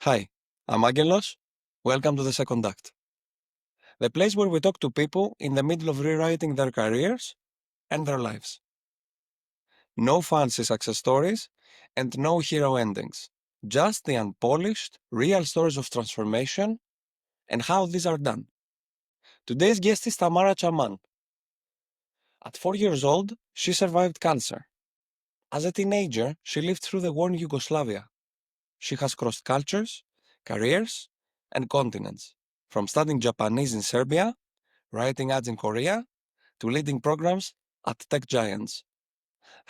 Hi, I'm Aggelos. Welcome to the second act, the place where we talk to people in the middle of rewriting their careers and their lives. No fancy success stories and no hero endings, just the unpolished, real stories of transformation and how these are done. Today's guest is Tamara Ceman. At 4 years old, she survived cancer. As a teenager, she lived through the war in Yugoslavia. She has crossed cultures, careers, and continents, from studying Japanese in Serbia, writing ads in Korea, to leading programs at tech giants.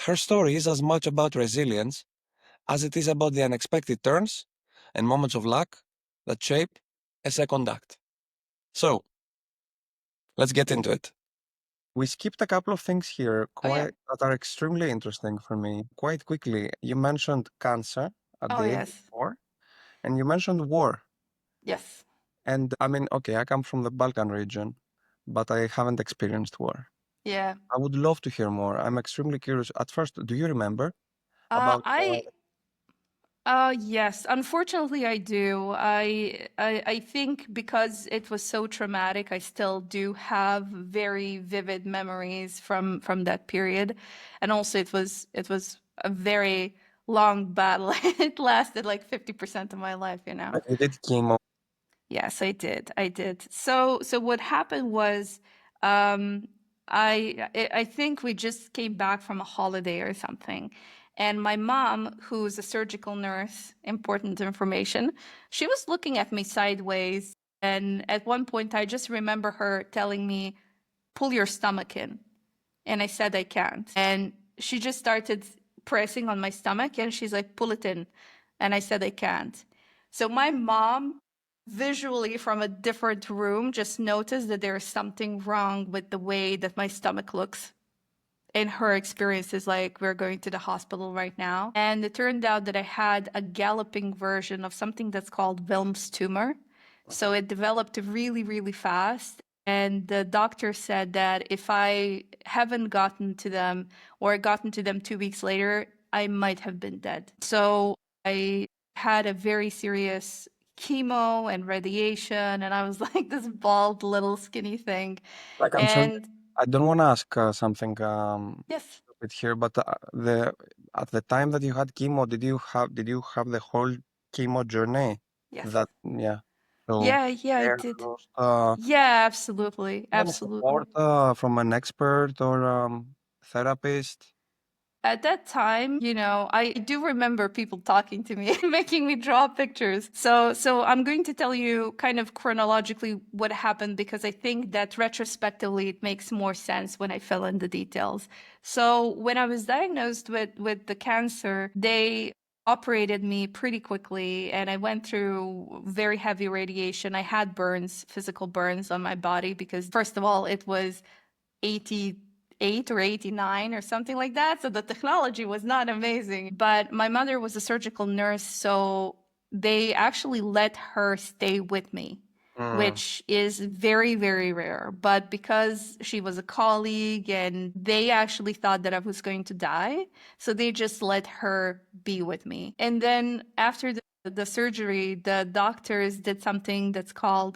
Her story is as much about resilience as it is about the unexpected turns and moments of luck that shape a second act. So, let's get into it. We skipped a couple of things here that are extremely interesting for me. Quite quickly, you mentioned cancer at Oh, the age of yes. 4, and you mentioned war. Yes. And I mean, okay, I come from the Balkan region, but I haven't experienced war. Yeah. I would love to hear more. I'm extremely curious. At first, do you remember Uh, about I yes, unfortunately I do. I think because it was so traumatic, I still do have very vivid memories from that period. And also it was a very long battle. It lasted like 50% of my life, you know. you did chemo? Yes, I did. I did. So what happened was, um, I think we just came back from a holiday or something, and my mom, who's a surgical nurse, important information, she was looking at me sideways, and at one point, I just remember her telling me, "Pull your stomach in," and I said I can't, and she just started pressing on my stomach, and she's like, "Pull it in," and I said I can't. So my mom visually from a different room just noticed that there is something wrong with the way that my stomach looks. In her experience is like, we're going to the hospital right now. And it turned out that I had a galloping version of something that's called Wilm's tumor. So it developed really, really fast. And the doctor said that if I haven't gotten to them or gotten to them 2 weeks later, I might have been dead. So I had a very serious chemo and radiation, and I was like this bald little skinny thing. Like, I'm sorry, And I don't want to ask something yes, stupid here, but the at the time that you had chemo, did you have the whole chemo journey? yes. That yeah. So Yeah, I care did. lost, Yeah, absolutely. any support Absolutely. from an expert or therapist? At that time, you know, I do remember people talking to me, making me draw pictures. So I'm going to tell you kind of chronologically what happened because I think that retrospectively it makes more sense when I fill in the details. So when I was diagnosed with the cancer, they operated me pretty quickly and I went through very heavy radiation. I had burns, physical burns on my body because first of all, it was 88 or 89 or something like that. So the technology was not amazing. But my mother was a surgical nurse, so they actually let her stay with me, Mm. which is very, very rare. But because she was a colleague and they actually thought that I was going to die, so they just let her be with me. And then after the surgery, the doctors did something that's called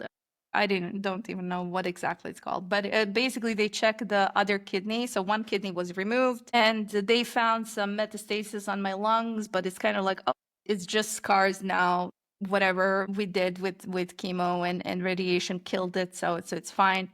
I don't even know what exactly it's called, but basically they checked the other kidney. So one kidney was removed, and they found some metastasis on my lungs. But it's kind of like, oh, it's just scars now. Whatever we did with chemo and radiation killed it, so it's fine.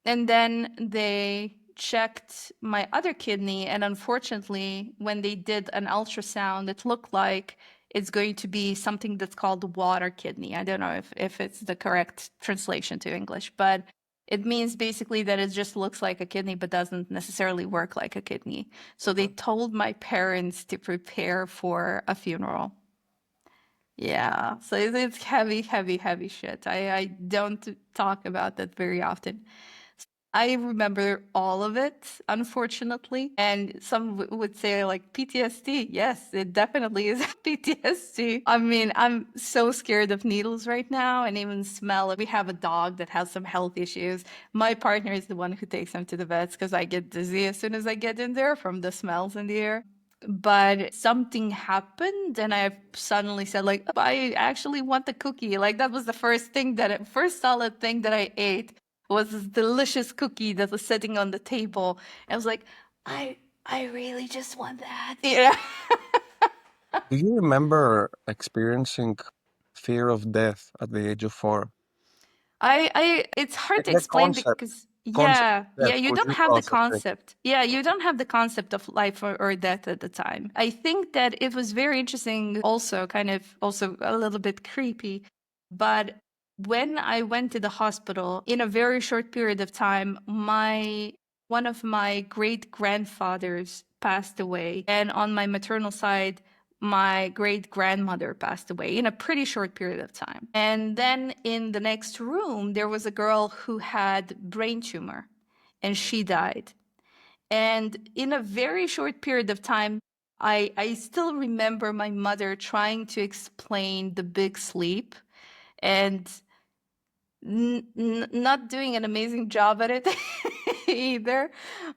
And then they checked my other kidney, and unfortunately, when they did an ultrasound, it looked like it's going to be something that's called water kidney. I don't know if it's the correct translation to English, but it means basically that it just looks like a kidney but doesn't necessarily work like a kidney. So they told my parents to prepare for a funeral. Yeah, so it's heavy, heavy, heavy shit. I don't talk about that very often. I remember all of it, unfortunately. And some would say, like, PTSD. Yes, it definitely is PTSD. I mean, I'm so scared of needles right now and even smell it. We have a dog that has some health issues. My partner is the one who takes him to the vets because I get dizzy as soon as I get in there from the smells in the air. But something happened and I suddenly said like, "Oh, I actually want the cookie." Like that was the first solid thing that I ate was this delicious cookie that was sitting on the table. I was like, I really just want that. Yeah. Do you remember experiencing fear of death at the age of 4? It's hard to The explain concept, because concept yeah, of yeah, death, you could don't you have the process it? concept. Yeah, you don't have the concept of life or death at the time. I think that it was very interesting, also kind of also a little bit creepy. But when I went to the hospital in a very short period of time, my one of my great grandfathers passed away. And on my maternal side, my great grandmother passed away in a pretty short period of time. And then in the next room, there was a girl who had brain tumor and she died. And in a very short period of time, I still remember my mother trying to explain the big sleep and not doing an amazing job at it either.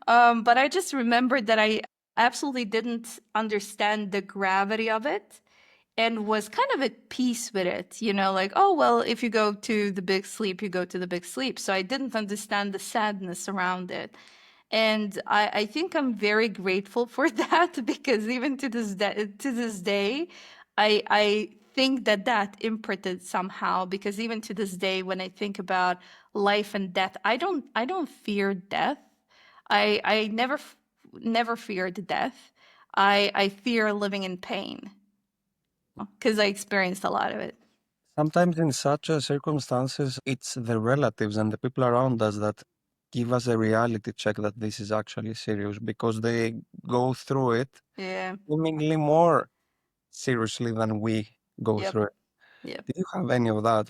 But I just remembered that I absolutely didn't understand the gravity of it and was kind of at peace with it, like, oh, well, if you go to the big sleep, you go to the big sleep. So I didn't understand the sadness around it. And I think I'm very grateful for that because even to this day, I think that that imprinted somehow because even to this day, when I think about life and death, I don't fear death. I never feared death. I fear living in pain because I experienced a lot of it. Sometimes in such circumstances, it's the relatives and the people around us that give us a reality check that this is actually serious because they go through it Yeah. seemingly more seriously than we go Yep. through it. Yep. Did you have any of that?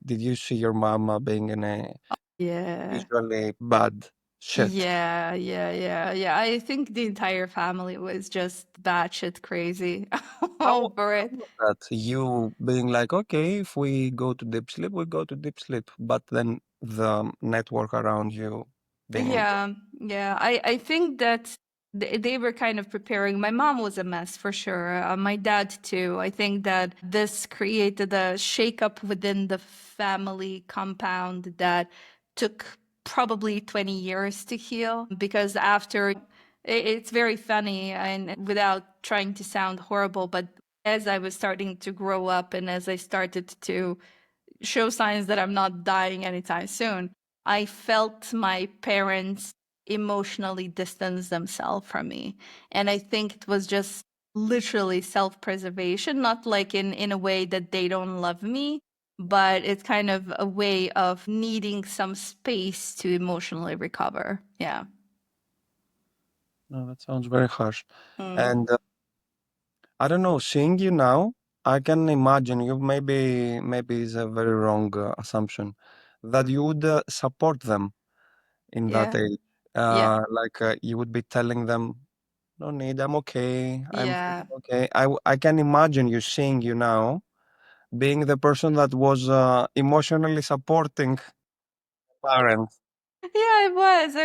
Did you see your mama being in a Yeah. usually bad shit? Yeah, yeah, yeah, yeah. I think the entire family was just batshit crazy over How it. was that? You being like, okay, if we go to deep sleep, we go to deep sleep, but then the network around you being in. Yeah, yeah. I think that they were kind of preparing. My mom was a mess for sure. My dad too. I think that this created a shakeup within the family compound that took probably 20 years to heal because after it's very funny and without trying to sound horrible, but as I was starting to grow up and as I started to show signs that I'm not dying anytime soon, I felt my parents emotionally distance themselves from me. And I think it was just literally self-preservation, not like in a way that they don't love me, but it's kind of a way of needing some space to emotionally recover. Yeah. No, that sounds very harsh. Mm. And I don't know, seeing you now, I can imagine you maybe is a very wrong assumption that you would support them in that Yeah. age. Yeah. You would be telling them, no need, I'm okay, I'm Yeah. feeling okay. I can imagine you seeing you now being the person that was emotionally supporting parents. Yeah, I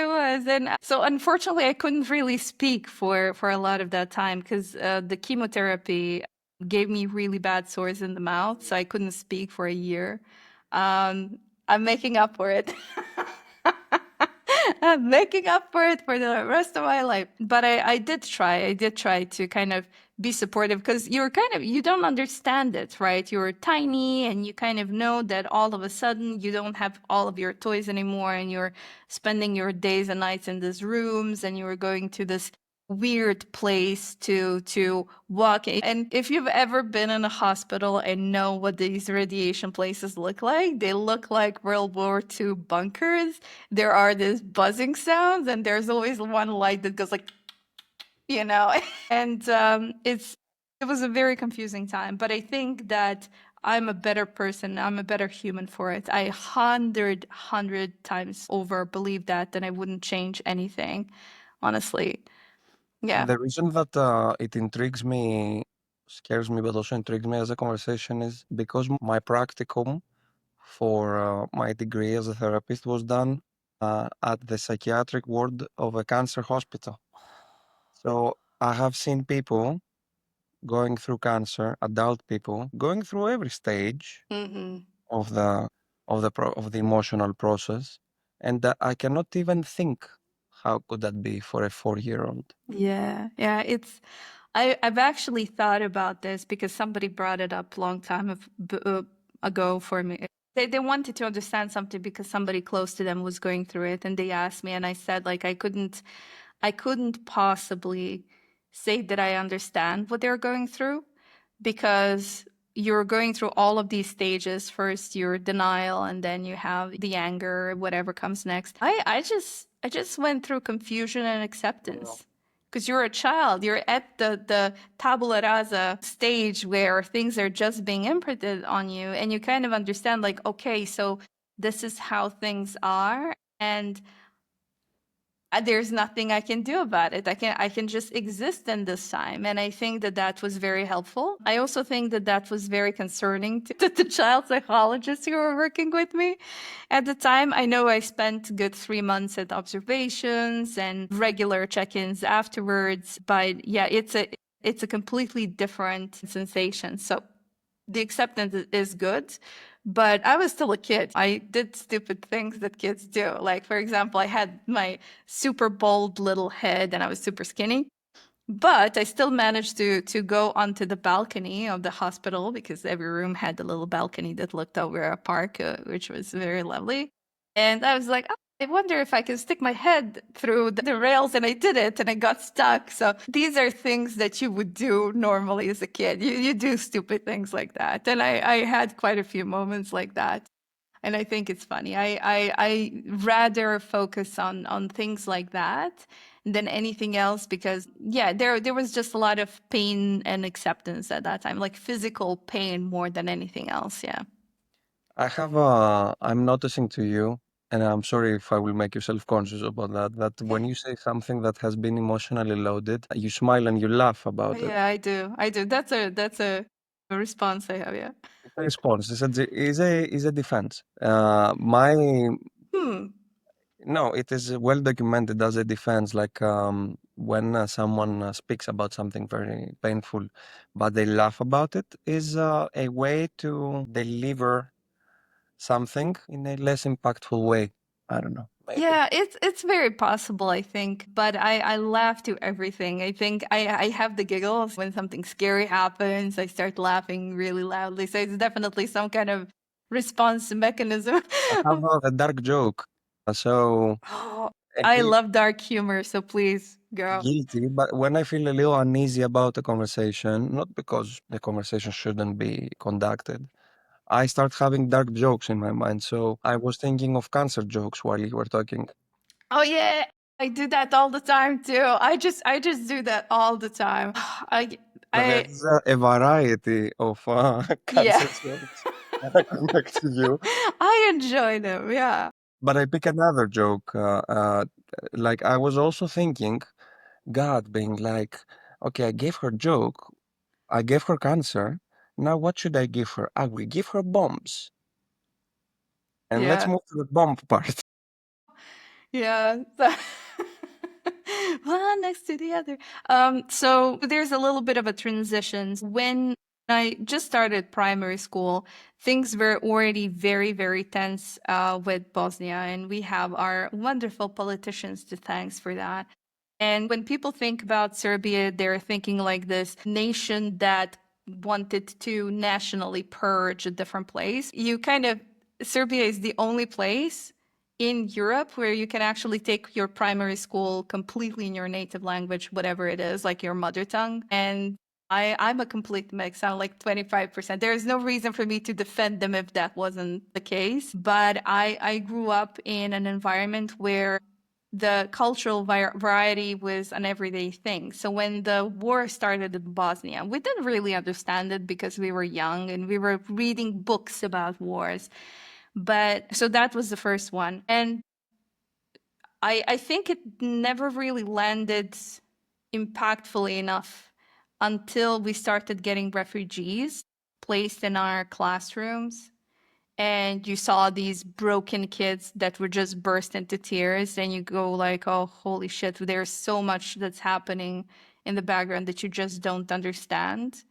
was. And so unfortunately I couldn't really speak for a lot of that time because the chemotherapy gave me really bad sores in the mouth, so I couldn't speak for a year. I'm making up for it. I'm making up for it for the rest of my life. But I did try. I did try to kind of be supportive because you don't understand it, right? You're tiny and you kind of know that all of a sudden you don't have all of your toys anymore and you're spending your days and nights in these rooms and you're going to this weird place to walk in. And if you've ever been in a hospital and know what these radiation places look like, they look like World War II bunkers. There are these buzzing sounds and there's always one light that goes like, you know. And it was a very confusing time, but I think that I'm a better person, I'm a better human for it. I hundred times over believe that, and I wouldn't change anything, honestly. Yeah. The reason that it intrigues me, scares me, but also intrigues me as a conversation is because my practicum for my degree as a therapist was done at the psychiatric ward of a cancer hospital. So I have seen people going through cancer, adult people going through every stage Hmm. of the emotional process, and that I cannot even think how could that be for a 4-year-old. Yeah, yeah. I've actually thought about this because somebody brought it up a long time ago for me. They wanted to understand something because somebody close to them was going through it, and they asked me, and I said like I couldn't possibly say that I understand what they're going through because you're going through all of these stages. First, your denial, and then you have the anger, whatever comes next. I just went through confusion and acceptance because you're a child. You're at the tabula rasa stage where things are just being imprinted on you, and you kind of understand like, okay, so this is how things are, and there's nothing I can do about it. I can just exist in this time, and I think that that was very helpful. I also think that that was very concerning to the child psychologists who were working with me at the time. I know I spent good 3 months at observations and regular check-ins afterwards, but yeah, it's a completely different sensation. So the acceptance is good, but I was still a kid. I did stupid things that kids do. Like, for example, I had my super bold little head and I was super skinny. But I still managed to go onto the balcony of the hospital because every room had a little balcony that looked over a park, which was very lovely. And I was like, oh, I wonder if I can stick my head through the rails, and I did it, and I got stuck. So these are things that you would do normally as a kid. You do stupid things like that, and I had quite a few moments like that. And I think it's funny. I rather focus on things like that than anything else because yeah, there was just a lot of pain and acceptance at that time, like physical pain more than anything else. Yeah. I'm noticing to you, and I'm sorry if I will make you self-conscious about that, that when you say something that has been emotionally loaded, you smile and you laugh about it. Yeah, I do. I do. That's a response I have. Yeah. It's a response. Is a defense. My Hmm. No, it is well documented as a defense. Like when someone speaks about something very painful, but they laugh about it, is a way to deliver something in a less impactful way. I don't know, maybe. Yeah, it's very possible, I think. But I laugh to everything. I think I have the giggles when something scary happens. I start laughing really loudly. So it's definitely some kind of response mechanism. I have a dark joke. So Oh, a I gui- love dark humor, so please go. guilty, but when I feel a little uneasy about a conversation, not because the conversation shouldn't be conducted, I start having dark jokes in my mind. So I was thinking of cancer jokes while you were talking. Oh yeah, I do that all the time too. I just do that all the time. I So I there's a variety of yeah. cancer jokes that I connect to you. I enjoy them. Yeah. But I pick another joke. Like I was also thinking, God being like, okay, I gave her joke, I gave her cancer. Now what should I give her? I will give her bombs. And let's Yeah. move to the bomb part. Yeah. One next to the other. So there's a little bit of a transition. When I just started primary school, things were already very, very tense with Bosnia, and we have our wonderful politicians to thanks for that. And when people think about Serbia, they're thinking like this nation that wanted to nationally purge a different place. You kind of, Serbia is the only place in Europe where you can actually take your primary school completely in your native language, whatever it is, like your mother tongue. And I'm a complete mix. I'm like 25%. There is no reason for me to defend them if that wasn't the case. But I grew up in an environment where the cultural variety was an everyday thing. So when the war started in Bosnia, we didn't really understand it because we were young and we were reading books about wars. But so that was the first one. And I think it never really landed impactfully enough until we started getting refugees placed in our classrooms and you saw these broken kids that would just burst into tears and you go like, oh holy shit, there's so much that's happening in the background that you just don't understand.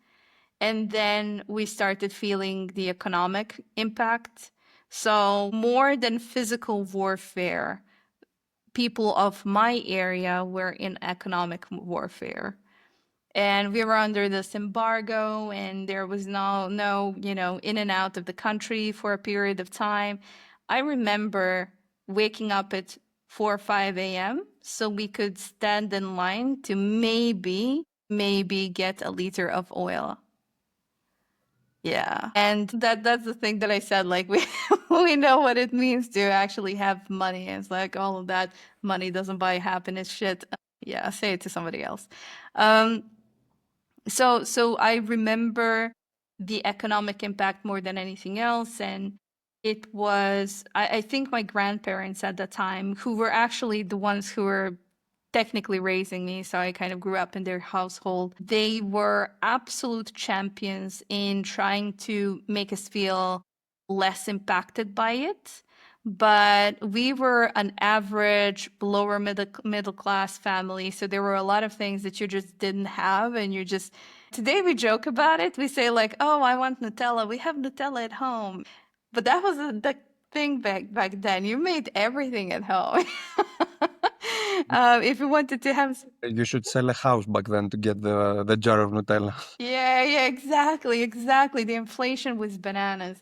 And then we started feeling the economic impact. So, more than physical warfare, people of my area were in economic warfare. And we were under this embargo, and there was no, in and out of the country for a period of time. I remember waking up at 4 or 5 a.m. so we could stand in line to maybe get a liter of oil. Yeah. And that's the thing that I said, like we know what it means to actually have money. It's like all of that money doesn't buy happiness shit. Yeah, say it to somebody else. So I remember the economic impact more than anything else. And it was, I think my grandparents at the time, who were actually the ones who were technically raising me, so I kind of grew up in their household. They were absolute champions in trying to make us feel less impacted by it. But we were an average lower middle class family, so there were a lot of things that you just didn't have, and you just today we joke about it. We say like, "Oh, I want Nutella. We have Nutella at home." But that was the thing back then. You made everything at home. If you wanted to have You should sell a house back then to get the jar of Nutella. yeah, exactly. The inflation was bananas.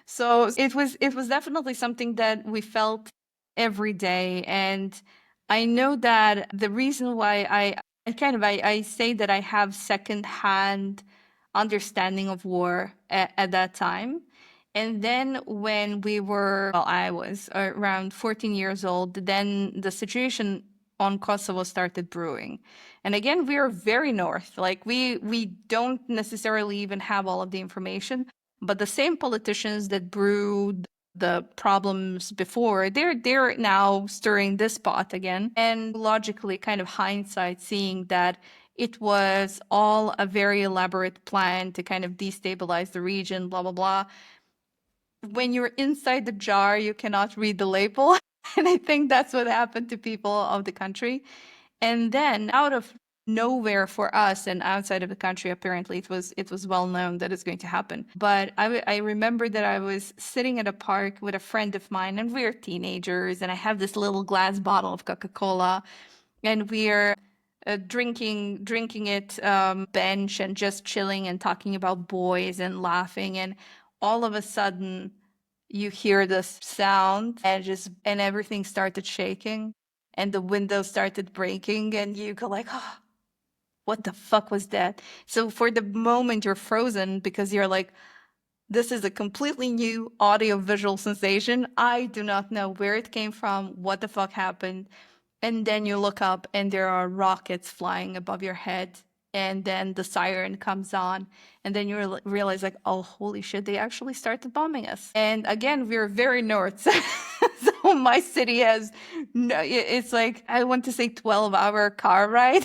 So it was definitely something that we felt every day. And I know that the reason why I say that I have secondhand understanding of war at that time. And then when I was around 14 years old, then the situation on Kosovo started brewing. And again, we are very north. Like we don't necessarily even have all of the information, but the same politicians that brewed the problems before, they're now stirring this pot again. And logically, kind of hindsight, seeing that it was all a very elaborate plan to kind of destabilize the region, blah blah blah. When you're inside the jar, you cannot read the label. And I think that's what happened to people of the country. And then out of nowhere for us and outside of the country, apparently it was well known that it's going to happen. But I remember that I was sitting at a park with a friend of mine, and we are teenagers, and I have this little glass bottle of Coca-Cola, and we're drinking it bench and just chilling and talking about boys and laughing. And all of a sudden you hear this sound, and everything started shaking, and the windows started breaking, and you go like, oh, what the fuck was that? So for the moment you're frozen, because you're like, this is a completely new audio visual sensation. I do not know where it came from, what the fuck happened. And then you look up and there are rockets flying above your head. And then the siren comes on. And then you realize, like, oh, holy shit, they actually started bombing us. And again, we're very north. So my city has no, it's like, I want to say 12-hour car ride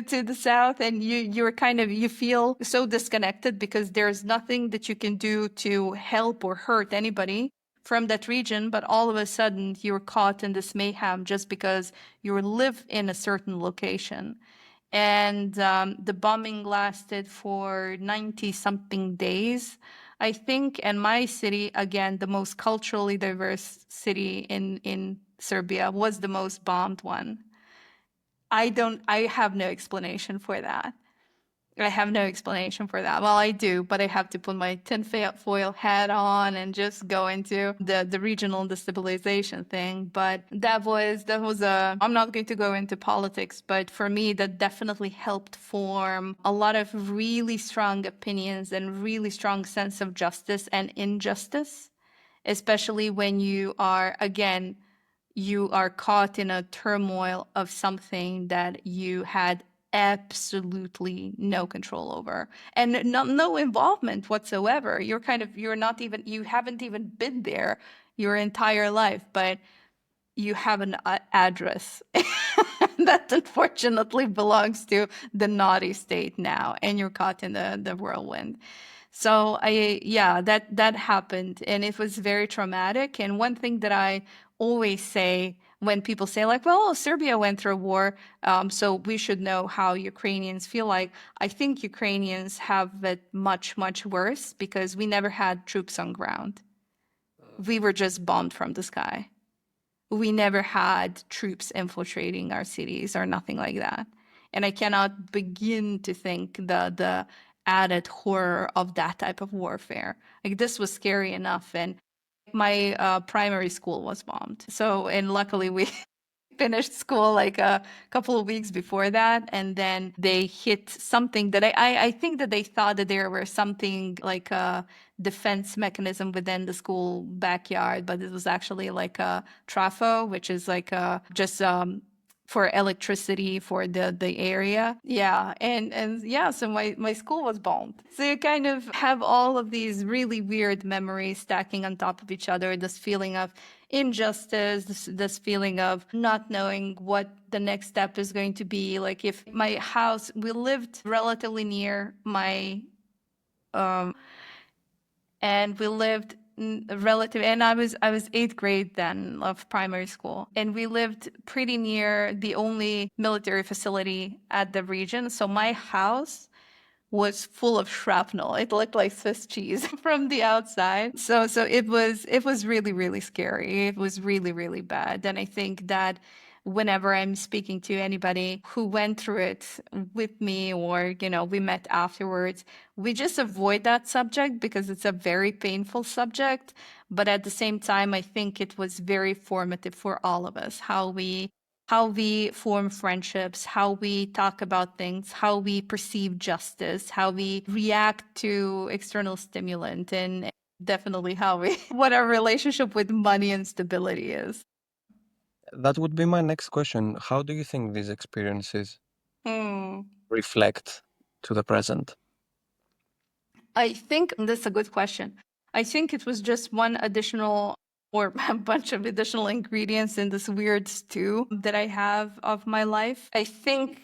to the south. And you feel so disconnected because there's nothing that you can do to help or hurt anybody from that region, but all of a sudden you're caught in this mayhem just because you live in a certain location. And the bombing lasted for 90 something days, I think. And my city, again, the most culturally diverse city in Serbia, was the most bombed one. I have no explanation for that. I have no explanation for that. Well, I do, but I have to put my tinfoil hat on and just go into the regional destabilization thing. But that was I'm not going to go into politics, but for me, that definitely helped form a lot of really strong opinions and really strong sense of justice and injustice, especially when you are, again, you are caught in a turmoil of something that you had absolutely no control over and no involvement whatsoever. You haven't even been there your entire life, but you have an address that unfortunately belongs to the naughty state now, and you're caught in the whirlwind. So that happened, and it was very traumatic. And one thing that I always say when people say like, well, Serbia went through a war, so we should know how Ukrainians feel like. I think Ukrainians have it much, much worse because we never had troops on ground. We were just bombed from the sky. We never had troops infiltrating our cities or nothing like that. And I cannot begin to think the added horror of that type of warfare. Like this was scary enough, and my primary school was bombed. So, and luckily we finished school like a couple of weeks before that, and then they hit something that I think that they thought that there were something like a defense mechanism within the school backyard, but it was actually like a trafo, which is like a just for electricity for the area. Yeah, and yeah, so my school was bombed. So you kind of have all of these really weird memories stacking on top of each other, this feeling of injustice, this feeling of not knowing what the next step is going to be. Like if my house, we lived relatively near my and we lived relative, and I was eighth grade then of primary school, and we lived pretty near the only military facility at the region. So my house was full of shrapnel. It looked like Swiss cheese from the outside. So it was really, really scary. It was really, really bad. And I think that whenever I'm speaking to anybody who went through it with me, or we met afterwards, we just avoid that subject because it's a very painful subject. But at the same time, I think it was very formative for all of us, how we form friendships, how we talk about things, how we perceive justice, how we react to external stimulant, and definitely what our relationship with money and stability is. That would be my next question. How do you think these experiences Hmm. reflect to the present? I think that's a good question. I think it was just one additional or a bunch of additional ingredients in this weird stew that I have of my life. I think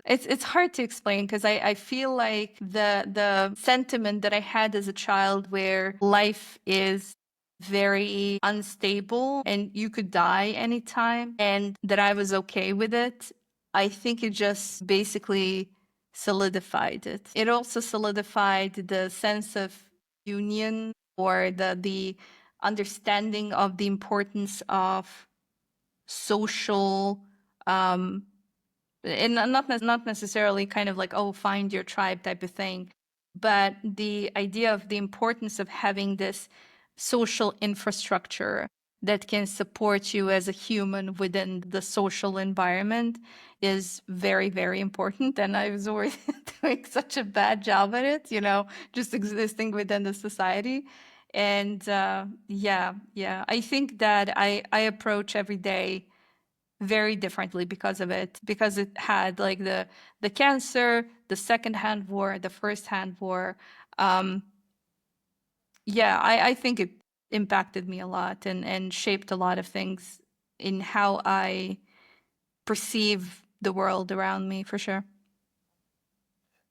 it's hard to explain because I feel like the sentiment that I had as a child where life is very unstable and you could die anytime and that I was okay with it, I think it just basically solidified it. It also solidified the sense of union or the understanding of the importance of social and not necessarily kind of like, oh, find your tribe type of thing, but the idea of the importance of having this social infrastructure that can support you as a human within the social environment is very, very important. And I was always doing such a bad job at it, just existing within the society. And yeah, I think that I approach every day very differently because of it, because it had like the cancer, the second-hand war, the first-hand war. um yeah, I think it impacted me a lot and shaped a lot of things in how I perceive the world around me, for sure.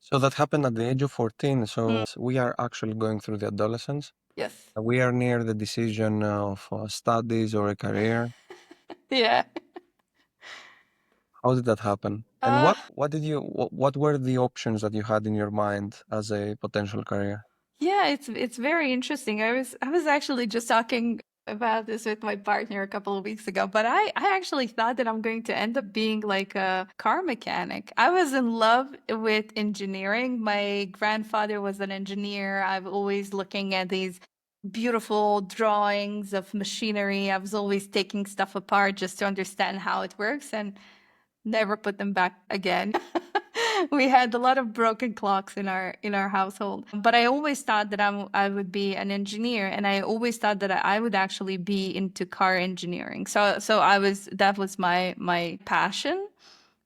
So that happened at the age of 14. Mm, So we are actually going through the adolescence. yes. We are near the decision of studies or a career. Yeah. How did that happen? And uh what were the options that you had in your mind as a potential career? Yeah, it's very interesting. I was actually just talking about this with my partner a couple of weeks ago, but I actually thought that I'm going to end up being like a car mechanic. I was in love with engineering. My grandfather was an engineer. I've always looking at these beautiful drawings of machinery. I was always taking stuff apart just to understand how it works and never put them back again. We had a lot of broken clocks in our household. But I always thought that I would be an engineer, and I always thought that I would actually be into car engineering. So that was my passion.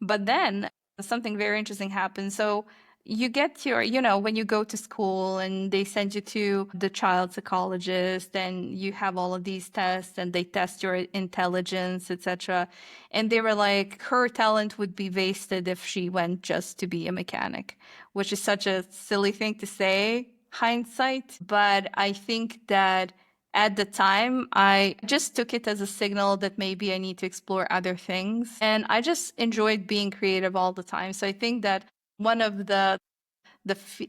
But then something very interesting happened. So you get when you go to school and they send you to the child psychologist, and you have all of these tests and they test your intelligence, etc. And they were like, her talent would be wasted if she went just to be a mechanic, which is such a silly thing to say, hindsight. But I think that At the time, I just took it as a signal that maybe I need to explore other things. And I just enjoyed being creative all the time. So I think that one of the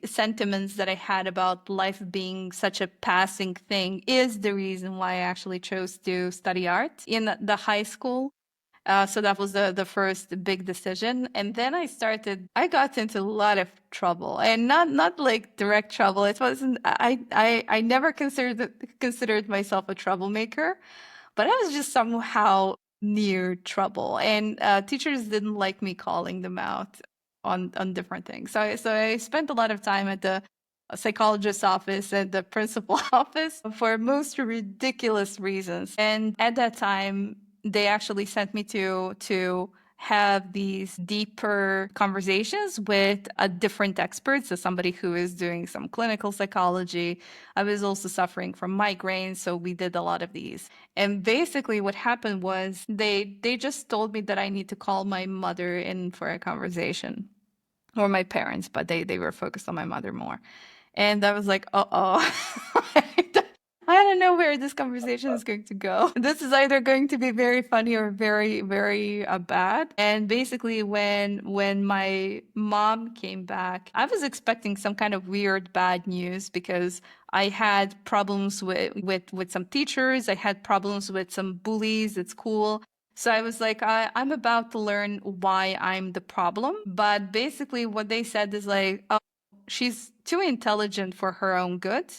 sentiments that I had about life being such a passing thing is the reason why I actually chose to study art in the high school. So that was the first big decision, and then I got into a lot of trouble, and not like direct trouble. It wasn't. I never considered myself a troublemaker, but I was just somehow near trouble, and teachers didn't like me calling them out on different things. So I spent a lot of time at the psychologist's office and the principal office for most ridiculous reasons. And at that time, they actually sent me to have these deeper conversations with a different expert, so somebody who is doing some clinical psychology. I was also suffering from migraines, so we did a lot of these. And basically what happened was they just told me that I need to call my mother in for a conversation, or my parents, but they were focused on my mother more. And I was like, uh-oh. I don't know where this conversation is going to go. This is either going to be very funny or very, very bad. And basically, when my mom came back, I was expecting some kind of weird bad news because I had problems with some teachers. I had problems with some bullies at school. So I was like, I'm about to learn why I'm the problem. But basically, what they said is like, oh, she's too intelligent for her own good.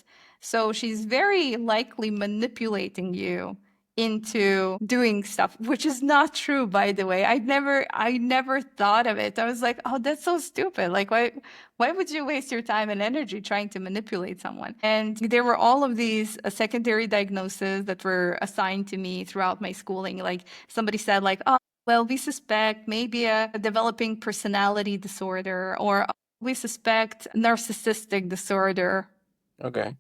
So she's very likely manipulating you into doing stuff, which is not true, by the way. I never thought of it. I was like, oh, that's so stupid. Like, why would you waste your time and energy trying to manipulate someone? And there were all of these secondary diagnoses that were assigned to me throughout my schooling. Like somebody said, like, oh, well, we suspect maybe a developing personality disorder, or we suspect narcissistic disorder. Okay.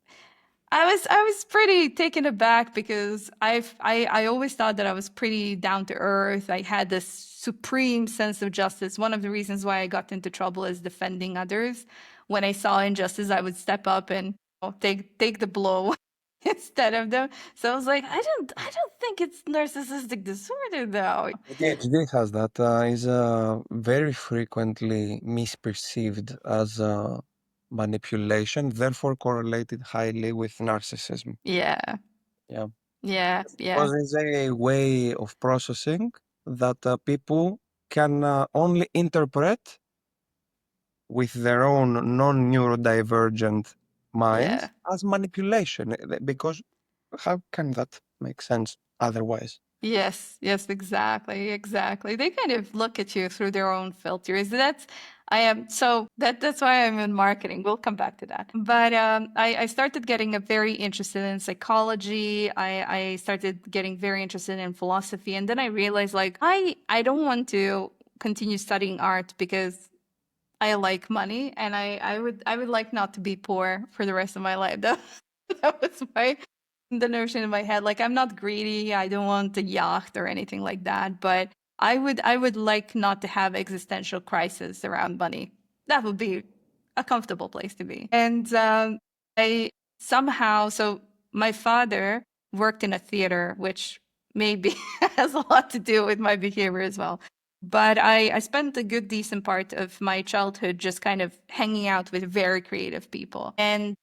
I was pretty taken aback because I always thought that I was pretty down to earth. I had this supreme sense of justice. One of the reasons why I got into trouble is defending others. When I saw injustice, I would step up and take the blow instead of them. So I was like, I don't think it's narcissistic disorder though. ADHD has that, is very frequently misperceived as manipulation, therefore correlated highly with narcissism. Yeah, Yeah. yeah, yeah, Because it's a way of processing that people can only interpret with their own non-neurodivergent yeah. minds as manipulation. Because how can that make sense otherwise? Yes, yes, exactly, exactly. They kind of look at you through their own filters. That's why I'm in marketing. We'll come back to that. But I started getting very interested in psychology. I started getting very interested in philosophy, and then I realized like I don't want to continue studying art because I like money, and I would like not to be poor for the rest of my life. That was the notion in my head. Like I'm not greedy. I don't want a yacht or anything like that. But I would like not to have existential crisis around money. That would be a comfortable place to be. And I somehow so my father worked in a theater, which maybe has a lot to do with my behavior as well. But I spent a good decent part of my childhood just kind of hanging out with very creative people. And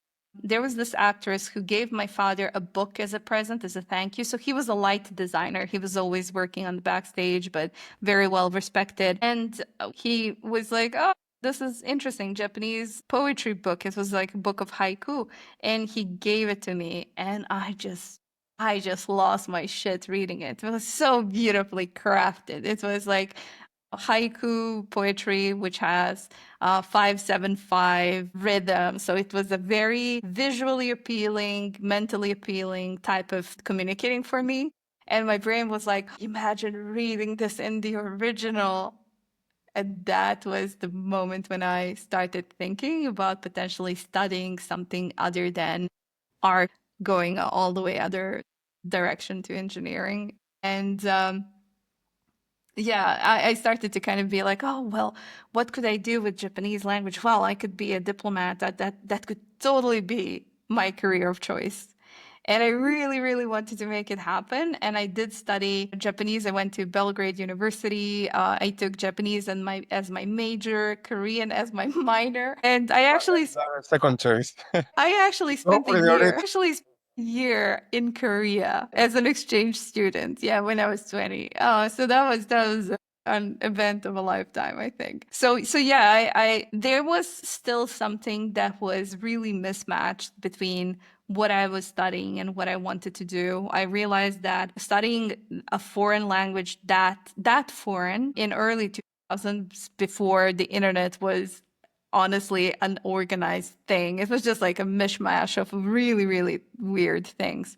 there was this actress who gave my father a book as a present, as a thank you. So he was a light designer. He was always working on the backstage, but very well respected. And he was like, oh, this is interesting, Japanese poetry book. It was like a book of haiku. And he gave it to me. And I just lost my shit reading it. It was so beautifully crafted. It was like haiku poetry, which has 5/7/5 rhythm. So it was a very visually appealing, mentally appealing type of communicating for me. And my brain was like, imagine reading this in the original. And that was the moment when I started thinking about potentially studying something other than art, going all the way other direction to engineering. And yeah, I started to kind of be like, oh, well, what could I do with Japanese language? Well, I could be a diplomat. That could totally be my career of choice. And I really, really wanted to make it happen. And I did study Japanese. I went to Belgrade University. I took Japanese as my major, Korean as my minor. And Second choice. I actually Go spent for the a year in Korea as an exchange student. Yeah, when I was 20. Oh, so that was an event of a lifetime, I think. So yeah, I there was still something that was really mismatched between what I was studying and what I wanted to do. I realized that studying a foreign language that foreign in early 2000s, before the internet was honestly an organized thing. It was just like a mishmash of really, really weird things.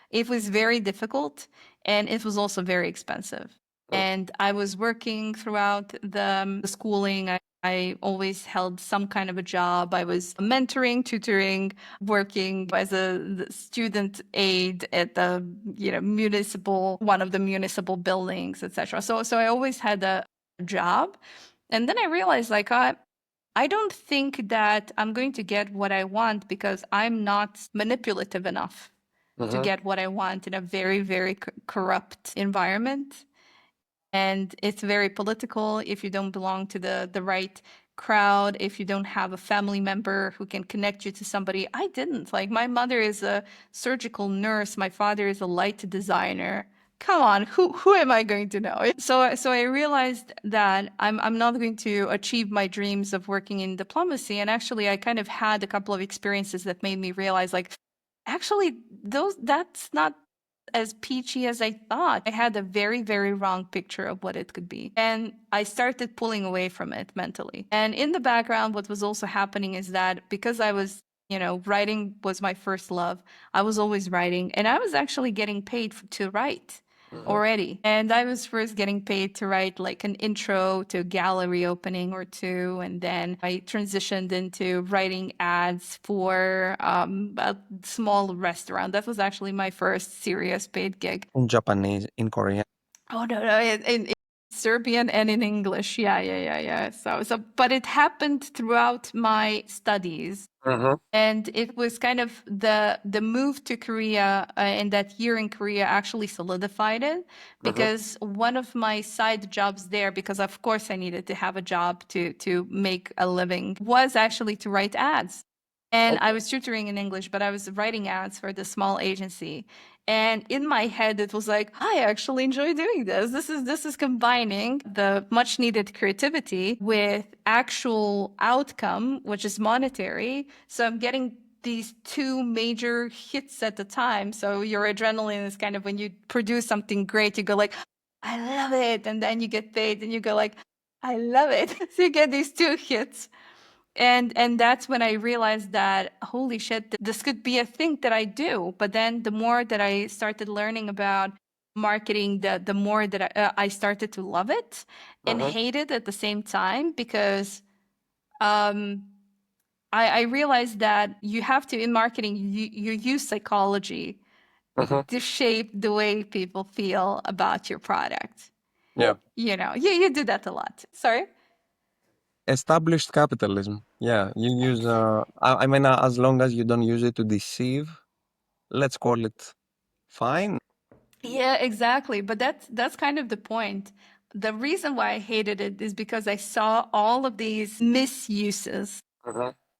It was very difficult, and it was also very expensive. And I was working throughout the schooling. I always held some kind of a job. I was mentoring, tutoring, working as a student aide at the municipal one of the municipal buildings, etc. So I always had a job. And then I realized, like, I don't think that I'm going to get what I want because I'm not manipulative enough to get what I want in a very, very corrupt environment. And it's very political if you don't belong to the right crowd, if you don't have a family member who can connect you to somebody. I didn't. Like, my mother is a surgical nurse, my father is a light designer. Come on, who am I going to know? So I realized that I'm not going to achieve my dreams of working in diplomacy. And actually, I kind of had a couple of experiences that made me realize, like, actually, that's not as peachy as I thought. I had a very, very wrong picture of what it could be. And I started pulling away from it mentally. And in the background, what was also happening is that because I was, writing was my first love, I was always writing, and I was actually getting paid to write already. And I was first getting paid to write like an intro to a gallery opening or two. And then I transitioned into writing ads for a small restaurant. That was actually my first serious paid gig. In Japanese, in Korean. Oh, no, in Serbian and in English. Yeah. But it happened throughout my studies. And it was kind of the move to Korea, and that year in Korea actually solidified it, because one of my side jobs there, because of course I needed to have a job to make a living, was actually to write ads. And I was tutoring in English, but I was writing ads for the small agency. And in my head, it was like, I actually enjoy doing this. This is combining the much needed creativity with actual outcome, which is monetary. So I'm getting these two major hits at the time. So your adrenaline is kind of, when you produce something great, you go like, I love it. And then you get paid and you go like, I love it. So you get these two hits. And that's when I realized that, holy shit, this could be a thing that I do. But then the more that I started learning about marketing, the more that I started to love it and hate it at the same time, because I realized that you have to, in marketing, you use psychology to shape the way people feel about your product. Yeah. You do that a lot. Sorry? Established capitalism. Yeah, you use. I mean, as long as you don't use it to deceive, let's call it fine. Yeah, exactly. But that's kind of the point. The reason why I hated it is because I saw all of these misuses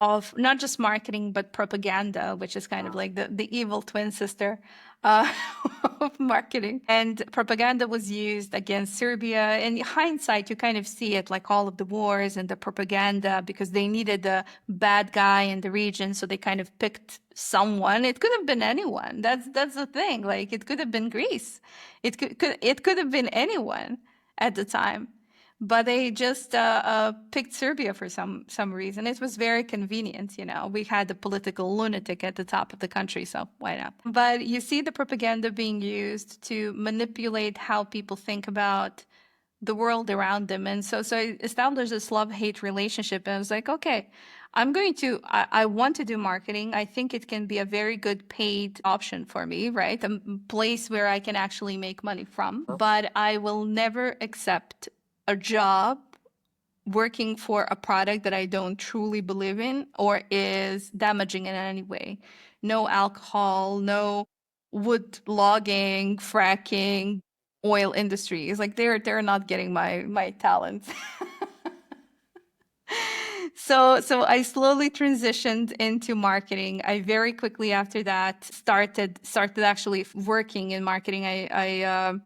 of not just marketing but propaganda, which is kind of like the evil twin sister uh, of marketing. And propaganda was used against Serbia. In hindsight, you kind of see it, like all of the wars and the propaganda, because they needed a bad guy in the region, so they kind of picked someone. It could have been anyone. That's the thing. Like, it could have been Greece. It could have been anyone at the time, but they just picked Serbia for some reason. It was very convenient. We had the political lunatic at the top of the country, so why not? But you see the propaganda being used to manipulate how people think about the world around them. And so I established this love-hate relationship, and I was like, okay, I want to do marketing. I think it can be a very good paid option for me, right? A place where I can actually make money from, but I will never accept a job working for a product that I don't truly believe in or is damaging in any way. No alcohol, no wood logging, fracking, oil industries. Like they're not getting my talents. So I slowly transitioned into marketing. I very quickly after that started actually working in marketing.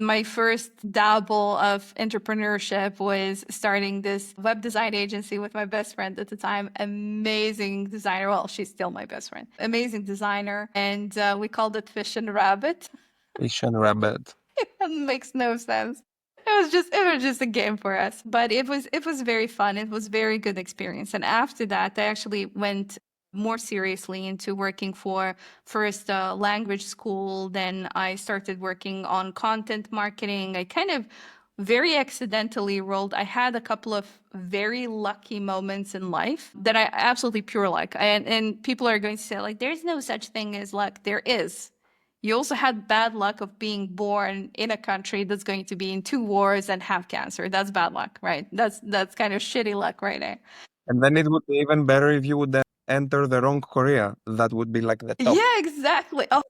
My first dabble of entrepreneurship was starting this web design agency with my best friend at the time. Amazing designer. Well, she's still my best friend. Amazing designer, and we called it Fish and Rabbit. Asian rabbit. It makes no sense. It was just a game for us, but it was very fun. It was very good experience. And after that, I actually went more seriously into working for first a language school. Then I started working on content marketing. I kind of very accidentally rolled. I had a couple of very lucky moments in life that I absolutely pure luck. And people are going to say like, there's no such thing as luck. There is. You also had bad luck of being born in a country that's going to be in two wars and have cancer. That's bad luck, right? That's kind of shitty luck right there. And then it would be even better if you would enter the wrong Korea. That would be like the top. Yeah, exactly. Oh,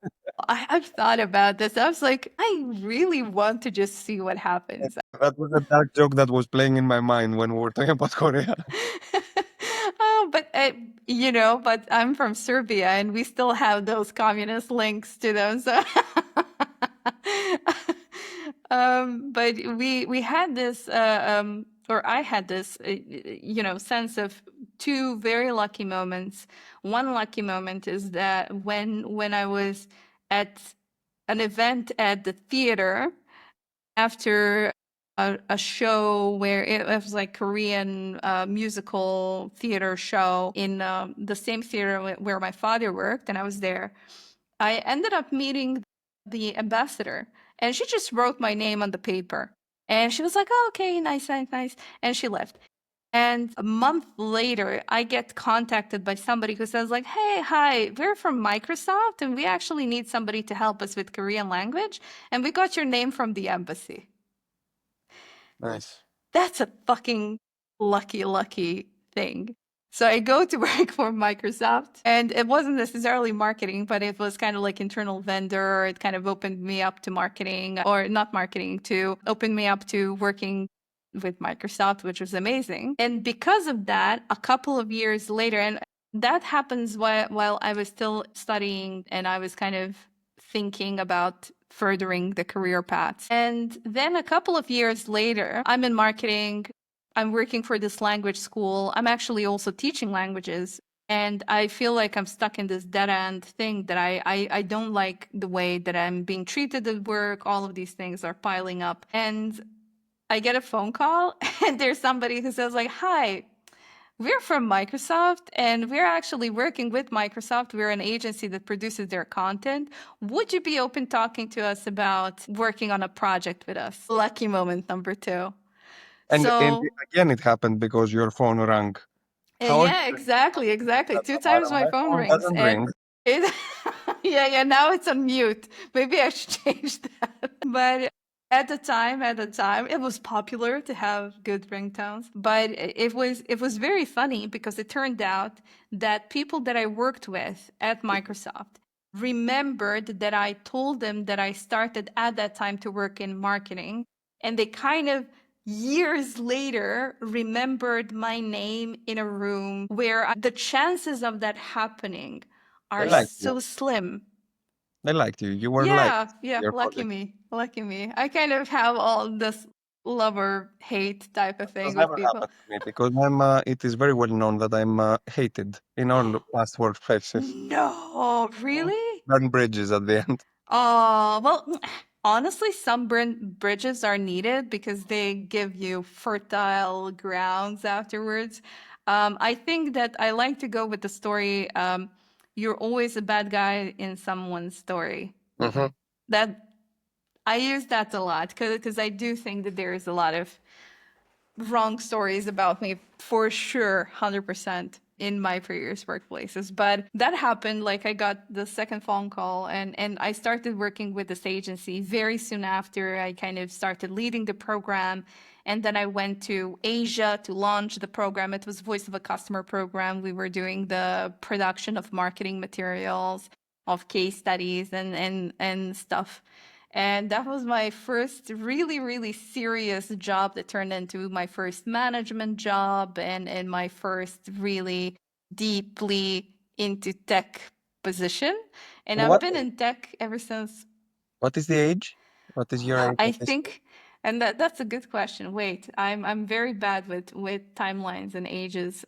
I've thought about this. I was like, I really want to just see what happens. That was a dark joke that was playing in my mind when we were talking about Korea. Oh, but but I'm from Serbia, and we still have those communist links to them. So, but we had this, or I had this, sense of two very lucky moments. One lucky moment is that when I was at an event at the theater after a show where it was like Korean musical theater show in the same theater where my father worked, and I was there. I ended up meeting the ambassador, and she just wrote my name on the paper. And she was like, oh, okay, nice, nice, nice. And she left. And a month later, I get contacted by somebody who says, like, hey, hi, we're from Microsoft, and we actually need somebody to help us with Korean language. And we got your name from the embassy. Nice. That's a fucking lucky thing. So I go to work for Microsoft, and it wasn't necessarily marketing, but it was kind of like internal vendor. It kind of opened me up to marketing, or not marketing, to open me up to working with Microsoft, which was amazing. And because of that, a couple of years later, and that happens while I was still studying and I was kind of thinking about furthering the career paths. And then a couple of years later, I'm in marketing. I'm working for this language school. I'm actually also teaching languages. And I feel like I'm stuck in this dead end thing that I don't like the way that I'm being treated at work. All of these things are piling up. And I get a phone call and there's somebody who says like, hi, we're from Microsoft and we're actually working with Microsoft. We're an agency that produces their content. Would you be open talking to us about working on a project with us? Lucky moment number two. And So, again, it happened because your phone rang. How are you yeah, doing? exactly. That, Two Tamara? times my My phone phone rings doesn't and ring. it, yeah, now it's on mute. Maybe I should change that. But at the time, it was popular to have good ringtones. But it was very funny because it turned out that people that I worked with at Microsoft remembered that I told them that I started at that time to work in marketing, and they kind of years later remembered my name in a room where the chances of that happening They are liked you. so slim. They liked you. You were liked Yeah, your lucky project. me. Lucky me. I kind of have all this love or hate type of Has thing with never people. happened to me because it is very well known that I'm hated in all past workplaces. No, Mm. really? Burn bridges at the end. Oh, well, honestly, some bridges are needed because they give you fertile grounds afterwards. I think that I like to go with the story, you're always a bad guy in someone's story. Hmm. That I use that a lot because I do think that there is a lot of wrong stories about me for sure, 100% in my previous workplaces. But that happened. Like I got the second phone call and I started working with this agency very soon after. I kind of started leading the program And then I went to Asia to launch the program. It was Voice of a Customer program. We were doing the production of marketing materials, of case studies and stuff. And that was my first really, really serious job that turned into my first management job and my first really deeply into tech position. And And I've been in tech ever since. what is the age? What is your age I at this point? think, and that's a good question. Wait, I'm very bad with timelines and ages.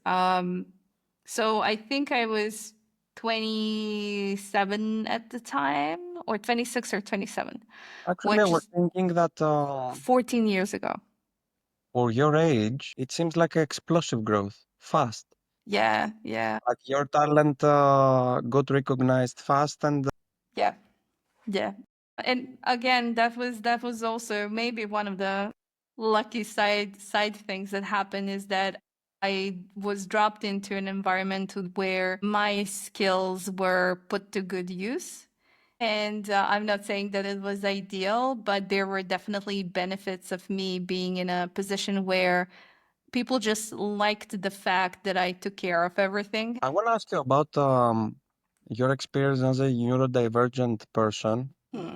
So I think I was 27 at the time, or 26 or 27, Actually, I which was is thinking that 14 years ago. for your age, it seems like explosive growth, fast. Yeah, yeah, Like your talent got recognized fast, and yeah, yeah. And again, that was also maybe one of the lucky side things that happened is that I was dropped into an environment where my skills were put to good use. And I'm not saying that it was ideal, but there were definitely benefits of me being in a position where people just liked the fact that I took care of everything. I want to ask you about your experience as a neurodivergent person Hmm.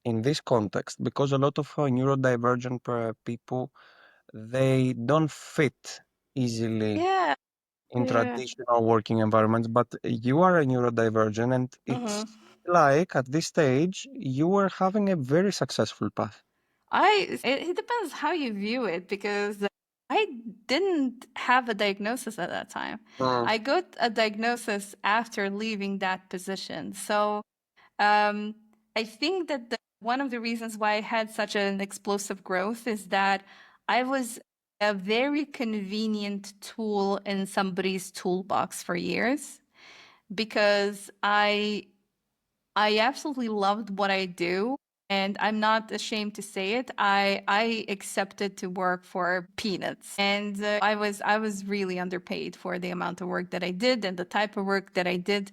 in this context, because a lot of neurodivergent people, they don't fit easily Yeah, in yeah. traditional working environments, but you are a neurodivergent, and it's Mhm. like at this stage you were having a very successful path. It depends how you view it because I didn't have a diagnosis at that time. Mm. I got a diagnosis after leaving that position. So um, I think that one of the reasons why I had such an explosive growth is that I was a very convenient tool in somebody's toolbox for years because I absolutely loved what I do, and I'm not ashamed to say it. I accepted to work for peanuts, and I was really underpaid for the amount of work that I did and the type of work that I did.